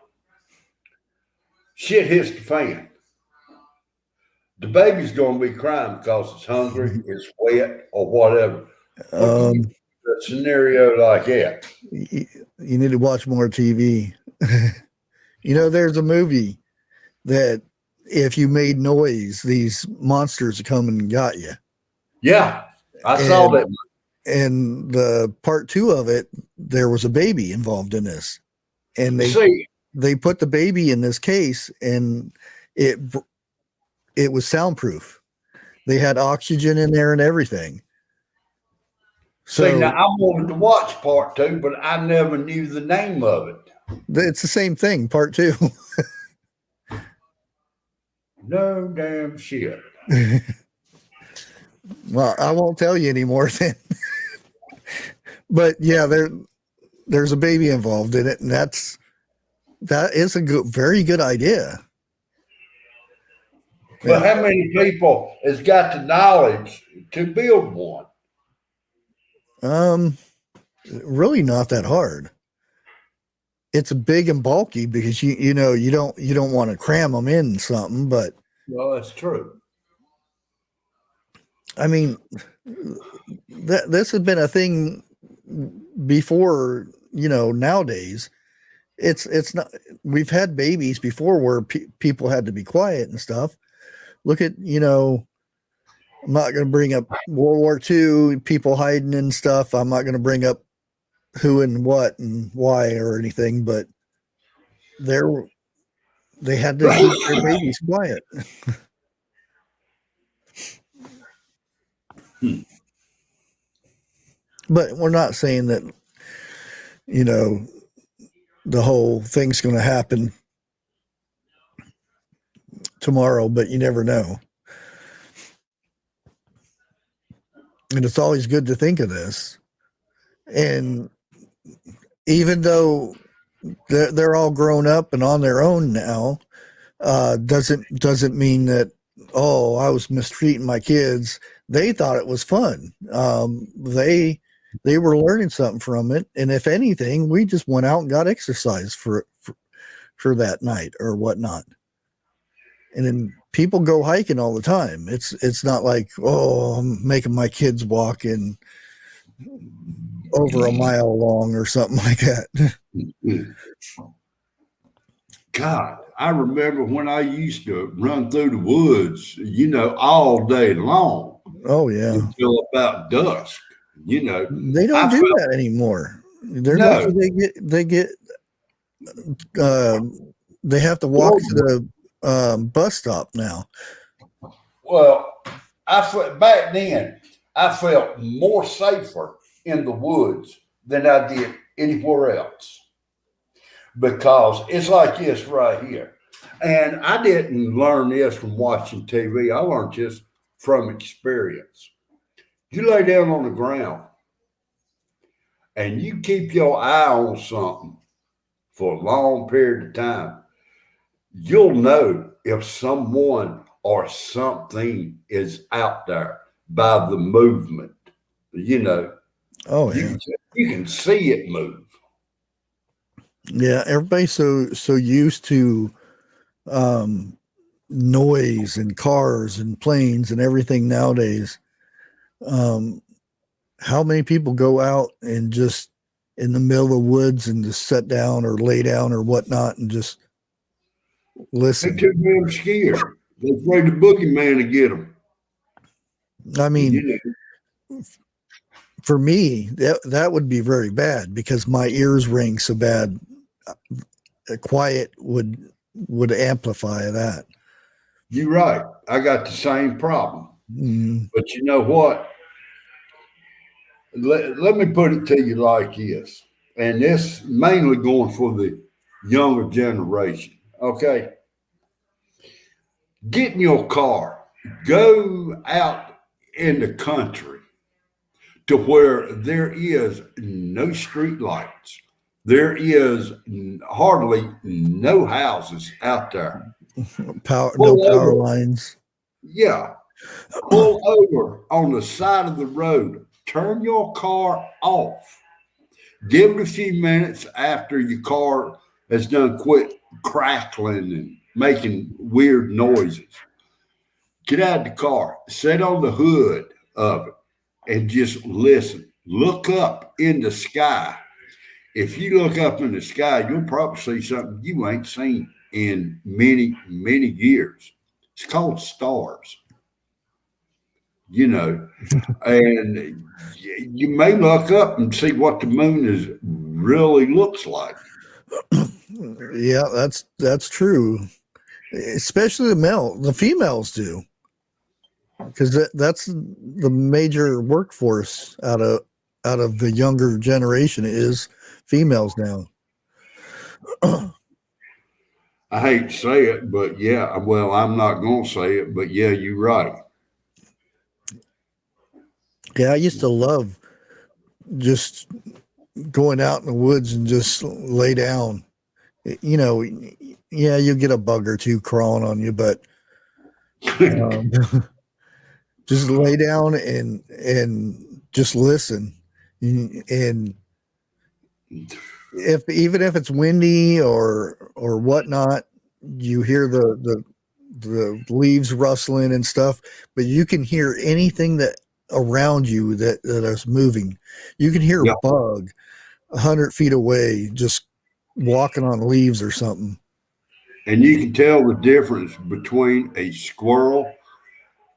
Shit hits the fan. The baby's going to be crying because it's hungry, it's wet, or whatever. A scenario like that. You need to watch more TV. There's a movie that if you made noise, these monsters come and got you. Yeah, I saw that. And the part 2 of it, there was a baby involved in this, and they put the baby in this case, and it was soundproof. They had oxygen in there and everything. So now I wanted to watch part 2, but I never knew the name of it. It's the same thing, part 2. No damn shit. Well, I won't tell you anymore then. But yeah, there's a baby involved in it, and that is a very good idea. But how many people has got the knowledge to build one? Really not that hard. It's big and bulky because you don't want to cram them in something, but well, that's true. I mean, this has been a thing before, nowadays. It's not, we've had babies before where people had to be quiet and stuff. Look at, I'm not going to bring up World War II, people hiding and stuff. I'm not going to bring up who and what and why or anything, but they had to keep their babies quiet. But we're not saying that, the whole thing's going to happen tomorrow, but you never know. And it's always good to think of this. And even though they're all grown up and on their own now, doesn't mean that, oh, I was mistreating my kids. They thought it was fun. They were learning something from it, and if anything, we just went out and got exercise for that night or whatnot. And then people go hiking all the time. It's not like, oh, I'm making my kids walk in over a mile long or something like that. God, I remember when I used to run through the woods, all day long. Oh yeah, until about dusk. They don't do that anymore. They're lucky they get they have to walk to the bus stop now. Well, back then I felt more safer in the woods than I did anywhere else, because it's like this right here. And I didn't learn this from watching TV. I learned this from experience. You lay down on the ground and you keep your eye on something for a long period of time, you'll know if someone or something is out there by the movement. Oh yeah, you can see it move. Yeah, everybody's so used to noise and cars and planes and everything nowadays. How many people go out and just in the middle of the woods and just sit down or lay down or whatnot and just listen? They're too damn scared. They're afraid the boogeyman to get them. I mean, for me, that would be very bad because my ears ring so bad. Quiet would amplify that. You're right. I got the same problem. Mm. But you know what? Let me put it to you like this, and this mainly going for the younger generation. Okay, get in your car, go out in the country to where there is no street lights, there is hardly no houses out there. No power lines. Yeah, pull over on the side of the road. Turn your car off. Give it a few minutes after your car has done quit crackling and making weird noises. Get out of the car, sit on the hood of it, and just listen. Look up in the sky. If you look up in the sky, you'll probably see something you ain't seen in many, many years. It's called stars. And you may look up and see what the moon really looks like. Yeah, that's true. Especially the females do, because that's the major workforce out of the younger generation is females now. I hate to say it, but yeah, well, I'm not going to say it, but yeah, you're right. Yeah, I used to love just going out in the woods and just lay down. Yeah, you get a bug or two crawling on you, but just lay down and just listen. And even if it's windy or whatnot, you hear the leaves rustling and stuff, but you can hear anything that around you that is moving. You can hear a bug 100 feet away just walking on leaves or something. And you can tell the difference between a squirrel,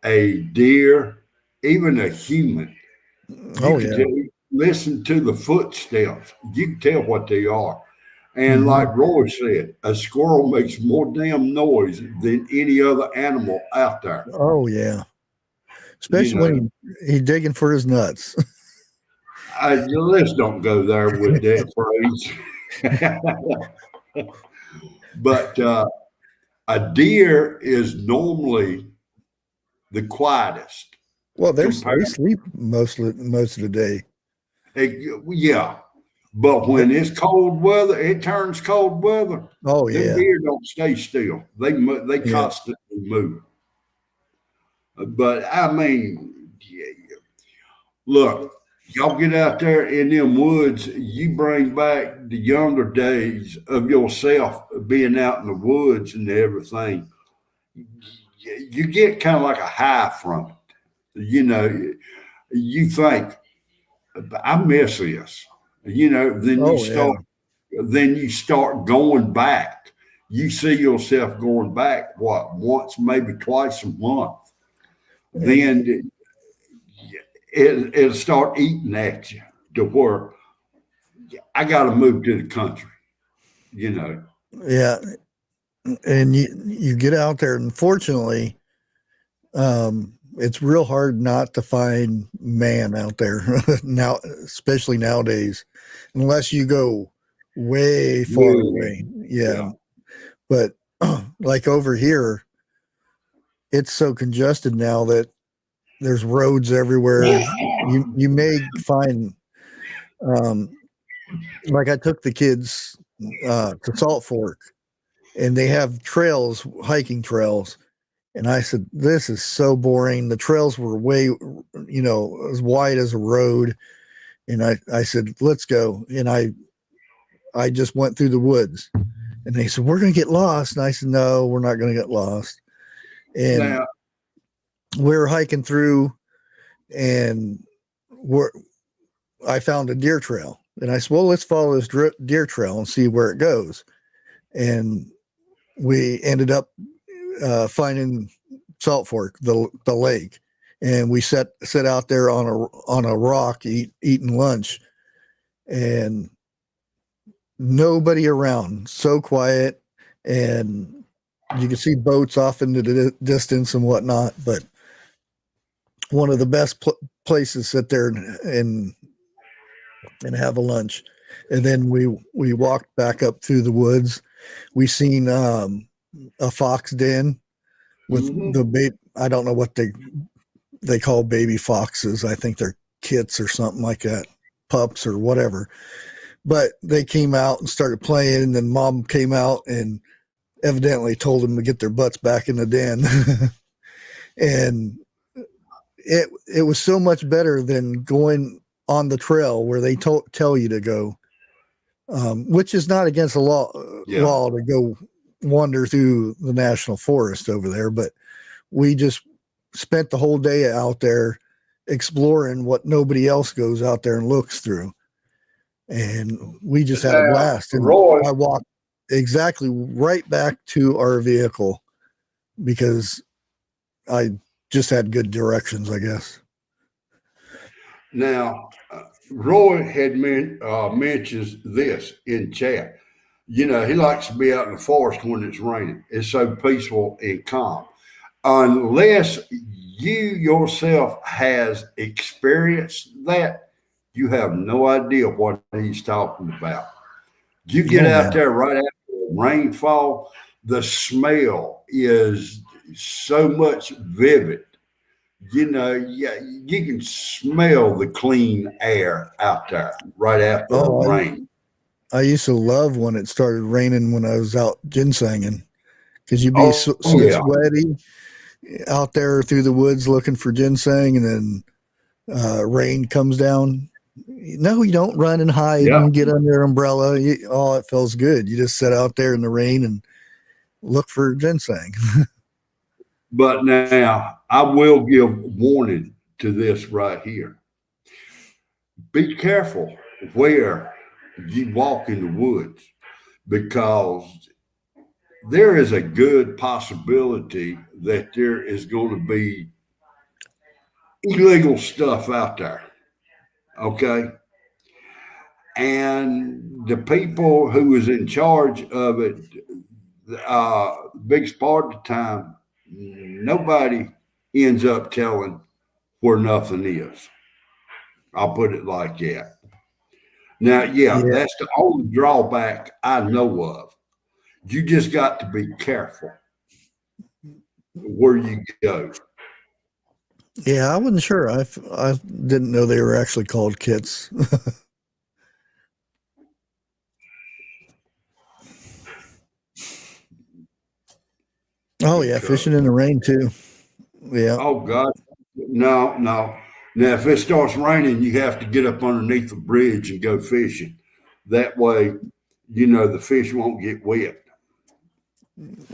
a deer, even a human. Listen to the footsteps. You can tell what they are. And like Roy said, a squirrel makes more damn noise than any other animal out there. Oh, yeah. Especially when he's digging for his nuts. Let's don't go there with that phrase. But a deer is normally the quietest. Well, they compared. sleep most of the day. Yeah, but when it's cold weather, it turns cold weather. Oh Them yeah, deer don't stay still. They yeah. constantly move. But I mean, yeah, look, y'all get out there in them woods. You bring back the younger days of yourself being out in the woods and everything. You get kind of like a high from it. You know, you think, I miss this. Oh yeah, Then you start going back. You see yourself going back, what, once, maybe twice a month. and Then it'll start eating at you to where I got to move to the country, you know. yeah, and you get out there, and fortunately, it's real hard not to find man out there now, especially nowadays, unless you go way far Really, away. Yeah, yeah. but like over here, it's so congested now that there's roads everywhere. You may find, um, like I took the kids to Salt Fork, and they have trails, hiking trails. And I said, this is so boring. The trails were way, as wide as a road. And I said, let's go. And I just went through the woods, and they said, we're going to get lost. And I said, no, we're not going to get lost. And Now, we were hiking through, and I found a deer trail. And I said, well, let's follow this deer trail and see where it goes. And we ended up finding Salt Fork, the lake, and we set out there on a rock eating lunch, and nobody around, so quiet, and you can see boats off into the distance and whatnot. But one of the best places to sit there and have a lunch. And then we walked back up through the woods. We seen a fox den with the baby. I don't know what they call baby foxes. I think they're kits or something like that, pups or whatever. But they came out and started playing, and then mom came out and evidently told them to get their butts back in the den. And it was so much better than going on the trail where they tell you to go, which is not against the law yeah. to go wander through the national forest over there. But we just spent the whole day out there exploring what nobody else goes out there and looks through. And we just had a blast. And Roy, I walked exactly right back to our vehicle because I just had good directions, I guess. now, Roy had mentions this in chat. He likes to be out in the forest when it's raining. It's so peaceful and calm. Unless you yourself has experienced that, you have no idea what he's talking about. You get Oh, out yeah. there right after the rainfall, the smell is so much vivid. Yeah, you can smell the clean air out there right after a Oh, rain. I used to love when it started raining when I was out ginsenging because you'd be Oh, so yeah. sweaty out there through the woods looking for ginseng, and then rain comes down. No, you don't run and hide Yeah. and get under your umbrella. It feels good. You just sit out there in the rain and look for ginseng. But now I will give warning to this right here. Be careful where you walk in the woods because there is a good possibility that there is going to be illegal stuff out there. Okay. And the people who is in charge of it, biggest part of the time, nobody ends up telling where nothing is. I'll put it like that. Now, yeah, Yeah. that's the only drawback I know of. You just got to be careful where you go. Yeah, I wasn't sure. I didn't know they were actually called kits. Oh yeah, because fishing in the rain too. Yeah. oh God, no, no. Now if it starts raining, you have to get up underneath the bridge and go fishing. That way, the fish won't get wet.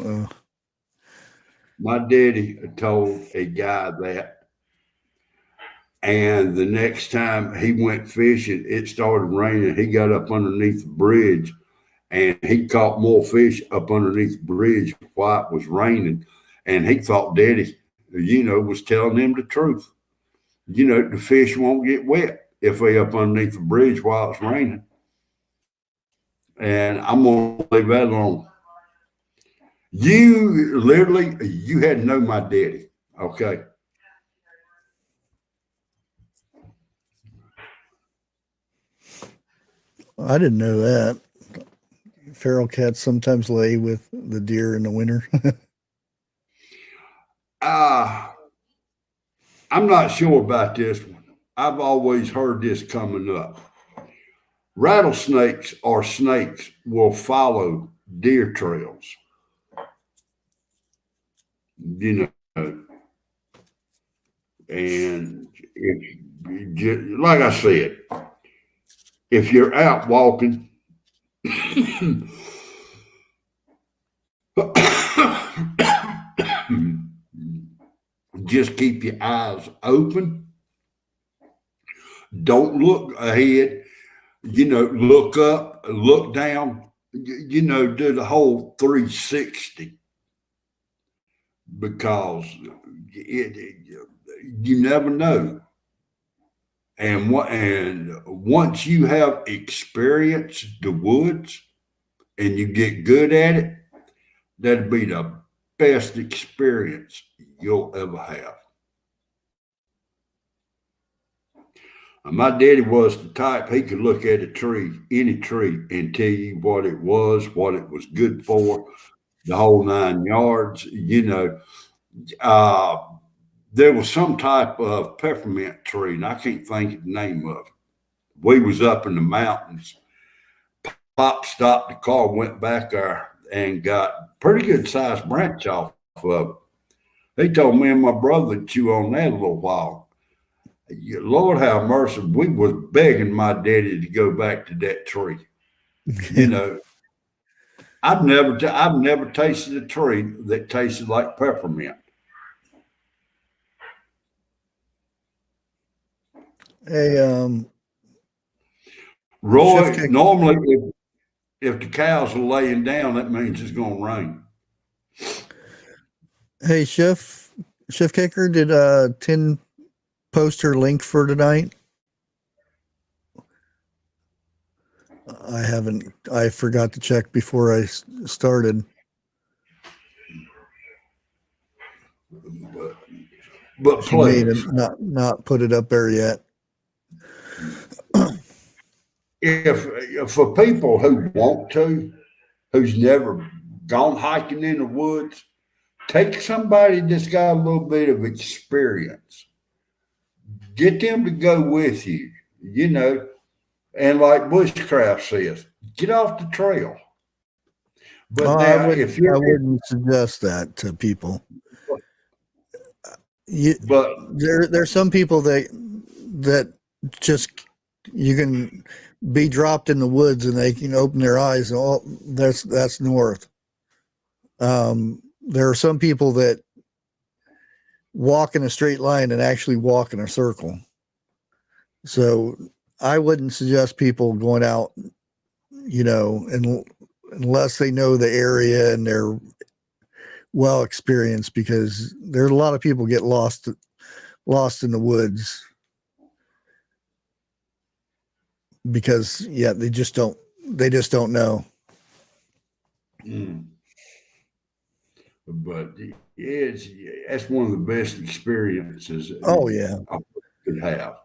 Uh, My daddy told a guy that, and the next time he went fishing, it started raining. He got up underneath the bridge and he caught more fish up underneath the bridge while it was raining. And he thought daddy, was telling him the truth. The fish won't get wet if they up underneath the bridge while it's raining. And I'm gonna leave that alone. You had to know my daddy, okay? I didn't know that. Feral cats sometimes lay with the deer in the winter. I'm not sure about this one. I've always heard this coming up. Rattlesnakes or snakes will follow deer trails. You know, and like I said, if you're out walking, just keep your eyes open. Don't look ahead. Look up, look down. Do the whole 360 because you never know. And once you have experienced the woods and you get good at it, that'd be the best experience you'll ever have. My daddy was the type he could look at a tree, any tree, and tell you what it was good for, the whole 9 yards. There was some type of peppermint tree, and I can't think of the name of it. We was up in the mountains. Pop stopped the car, went back there, and got pretty good sized branch off of it. He told me and my brother to chew on that a little while. Lord have mercy, we was begging my daddy to go back to that tree. I've never tasted a tree that tasted like peppermint. Hey, Roy, Chef normally if the cows are laying down, that means it's going to rain. Hey, Chef Kicker, did Tin post her link for tonight? I haven't. I forgot to check before I started. But She may please, not put it up there yet. if for people who want to, who's never gone hiking in the woods, take somebody that's got a little bit of experience. Get them to go with you, and like Bushcraft says, get off the trail. But now, if I wouldn't suggest that to people. There's some people that just you can be dropped in the woods and they can open their eyes and all that's north. There are some people that walk in a straight line and actually walk in a circle. So I wouldn't suggest people going out, unless they know the area and they're well experienced, because there's a lot of people get lost in the woods because they just don't know. But that's one of the best experiences. Oh yeah, I could have.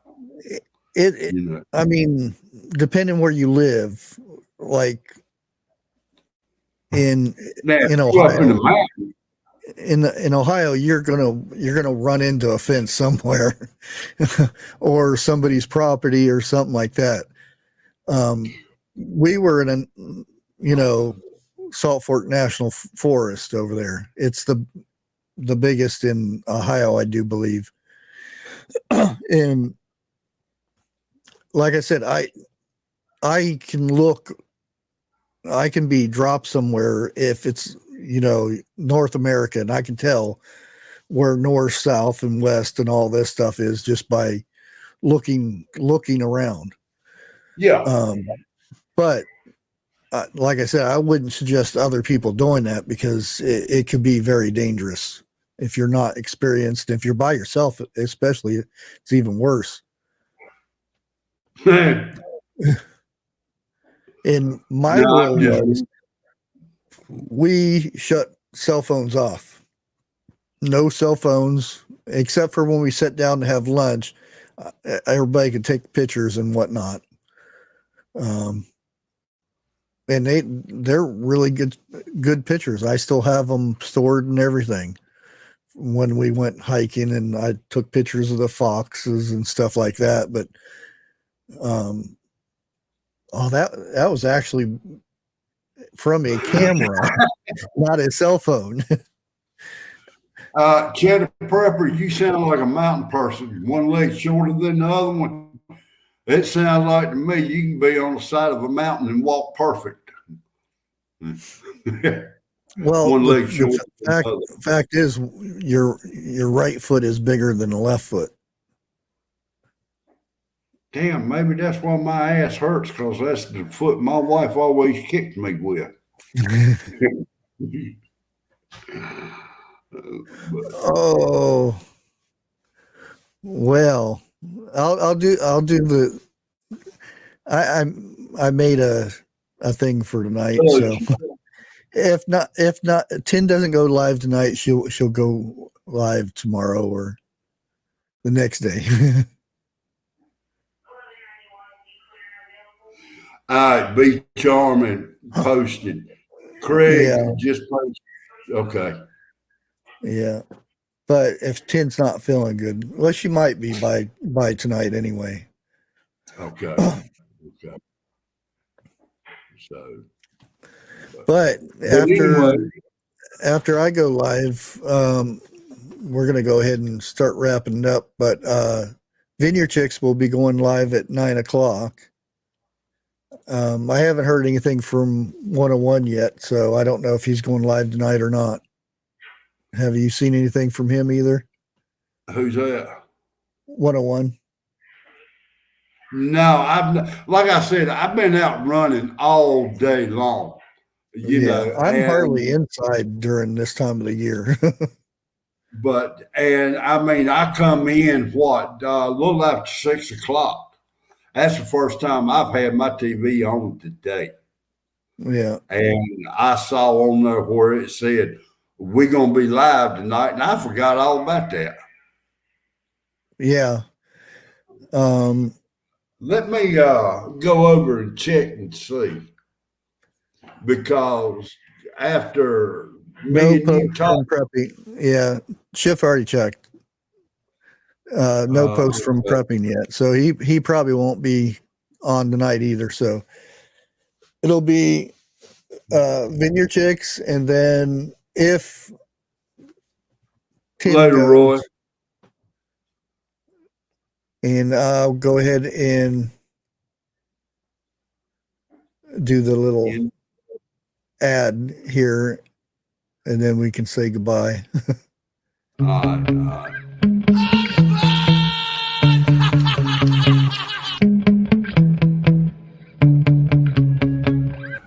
I mean, depending where you live, like in now, Ohio, up in the mountains, in Ohio, you're gonna run into a fence somewhere, or somebody's property or something like that. We were in Salt Fork National Forest over there. It's the biggest in Ohio, I do believe. And like I said, I can be dropped somewhere if it's, North America, and I can tell where north, south, and west and all this stuff is just by looking around. Yeah. But like I said, I wouldn't suggest other people doing that because it could be very dangerous if you're not experienced. If you're by yourself, especially, it's even worse. In my role was, we shut cell phones off. No cell phones, except for when we sat down to have lunch. Everybody could take pictures and whatnot. And they're really good pictures. I still have them stored and everything. When we went hiking, and I took pictures of the foxes and stuff like that. But that was actually from a camera, not a cell phone. Cheddar Prepper, you sound like a mountain person. One leg shorter than the other one. It sounds like to me you can be on the side of a mountain and walk perfect. Well, one leg shorter. The fact is, your right foot is bigger than the left foot. Damn, maybe that's why my ass hurts, because that's the foot my wife always kicked me with. Oh, well, I'll do the. I made a thing for tonight, so if not, Tin doesn't go live tonight, she'll go live tomorrow or the next day. All right, be charming. Posted. Craig just posted. Okay. Yeah, but if Tin's not feeling good, well, she might be by tonight anyway. Okay. Okay. So, but after I go live, we're gonna go ahead and start wrapping it up. But Vineyard Chicks will be going live at 9:00. I haven't heard anything from 101 yet, so I don't know if he's going live tonight or not. Have you seen anything from him either? Who's that? 101. No, like I said, I've been out running all day long. You know, I'm hardly inside during this time of the year. And I mean, I come in a little after 6:00. That's the first time I've had my TV on today. Yeah. And I saw on there where it said, we're going to be live tonight. And I forgot all about that. Yeah. Let me go over and check and see. Because after me and you talk. Yeah. Schiff already checked. No post from prepping yet, so he probably won't be on tonight either. So it'll be Vineyard Chicks, and then if Tim later, goes, Roy, and I'll go ahead and do the little ad here, and then we can say goodbye. all right.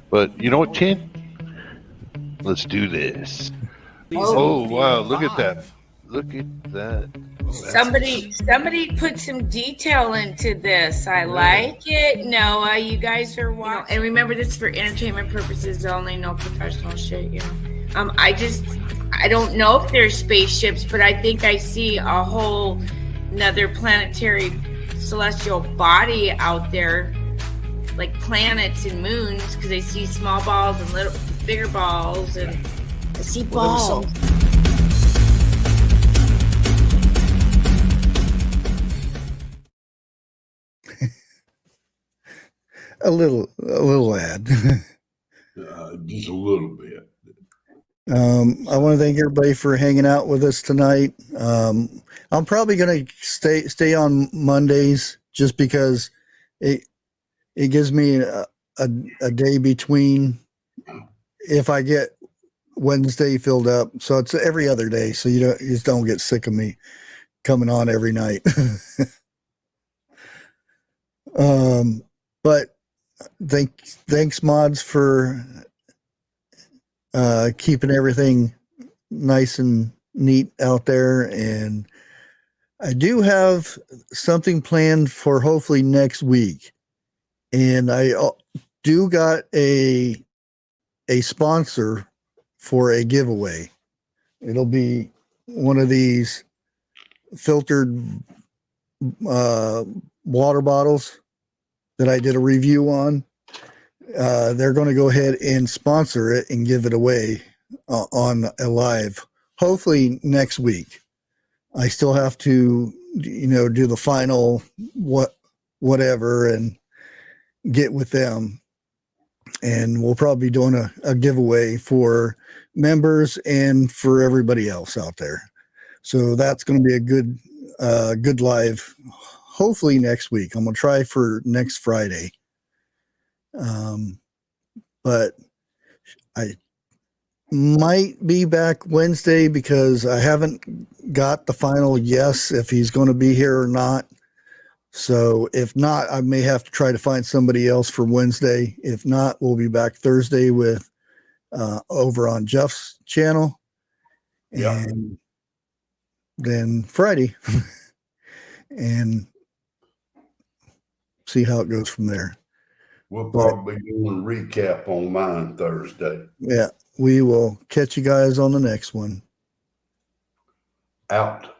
But you know what, Tin? Let's do this. Oh wow, look at that. Look at that. Somebody put some detail into this. I like it. Noah, you guys are watching. And remember, this is for entertainment purposes only, no professional shit, I don't know if there's spaceships, but I think I see a whole another planetary celestial body out there, like planets and moons, because I see small balls and bigger balls, and I see balls. A little ad. Just a little bit. I want to thank everybody for hanging out with us tonight. I'm probably going to stay on Mondays just because it gives me a day between if I get Wednesday filled up. So it's every other day. So you just don't get sick of me coming on every night. But thanks mods for keeping everything nice and neat out there. And I do have something planned for hopefully next week. And I do got a sponsor for a giveaway. It'll be one of these filtered water bottles that I did a review on. They're going to go ahead and sponsor it and give it away on a live, hopefully next week. I still have to, do the final whatever and get with them. And we'll probably be doing a giveaway for members and for everybody else out there. So that's going to be a good live, hopefully next week. I'm going to try for next Friday. But I might be back Wednesday because I haven't got the final yes if he's going to be here or not. So if not, I may have to try to find somebody else for Wednesday. If not, we'll be back Thursday with over on Jeff's channel. Yeah. And then Friday and see how it goes from there. We'll probably do a recap on mine Thursday. Yeah, we will catch you guys on the next one. Out.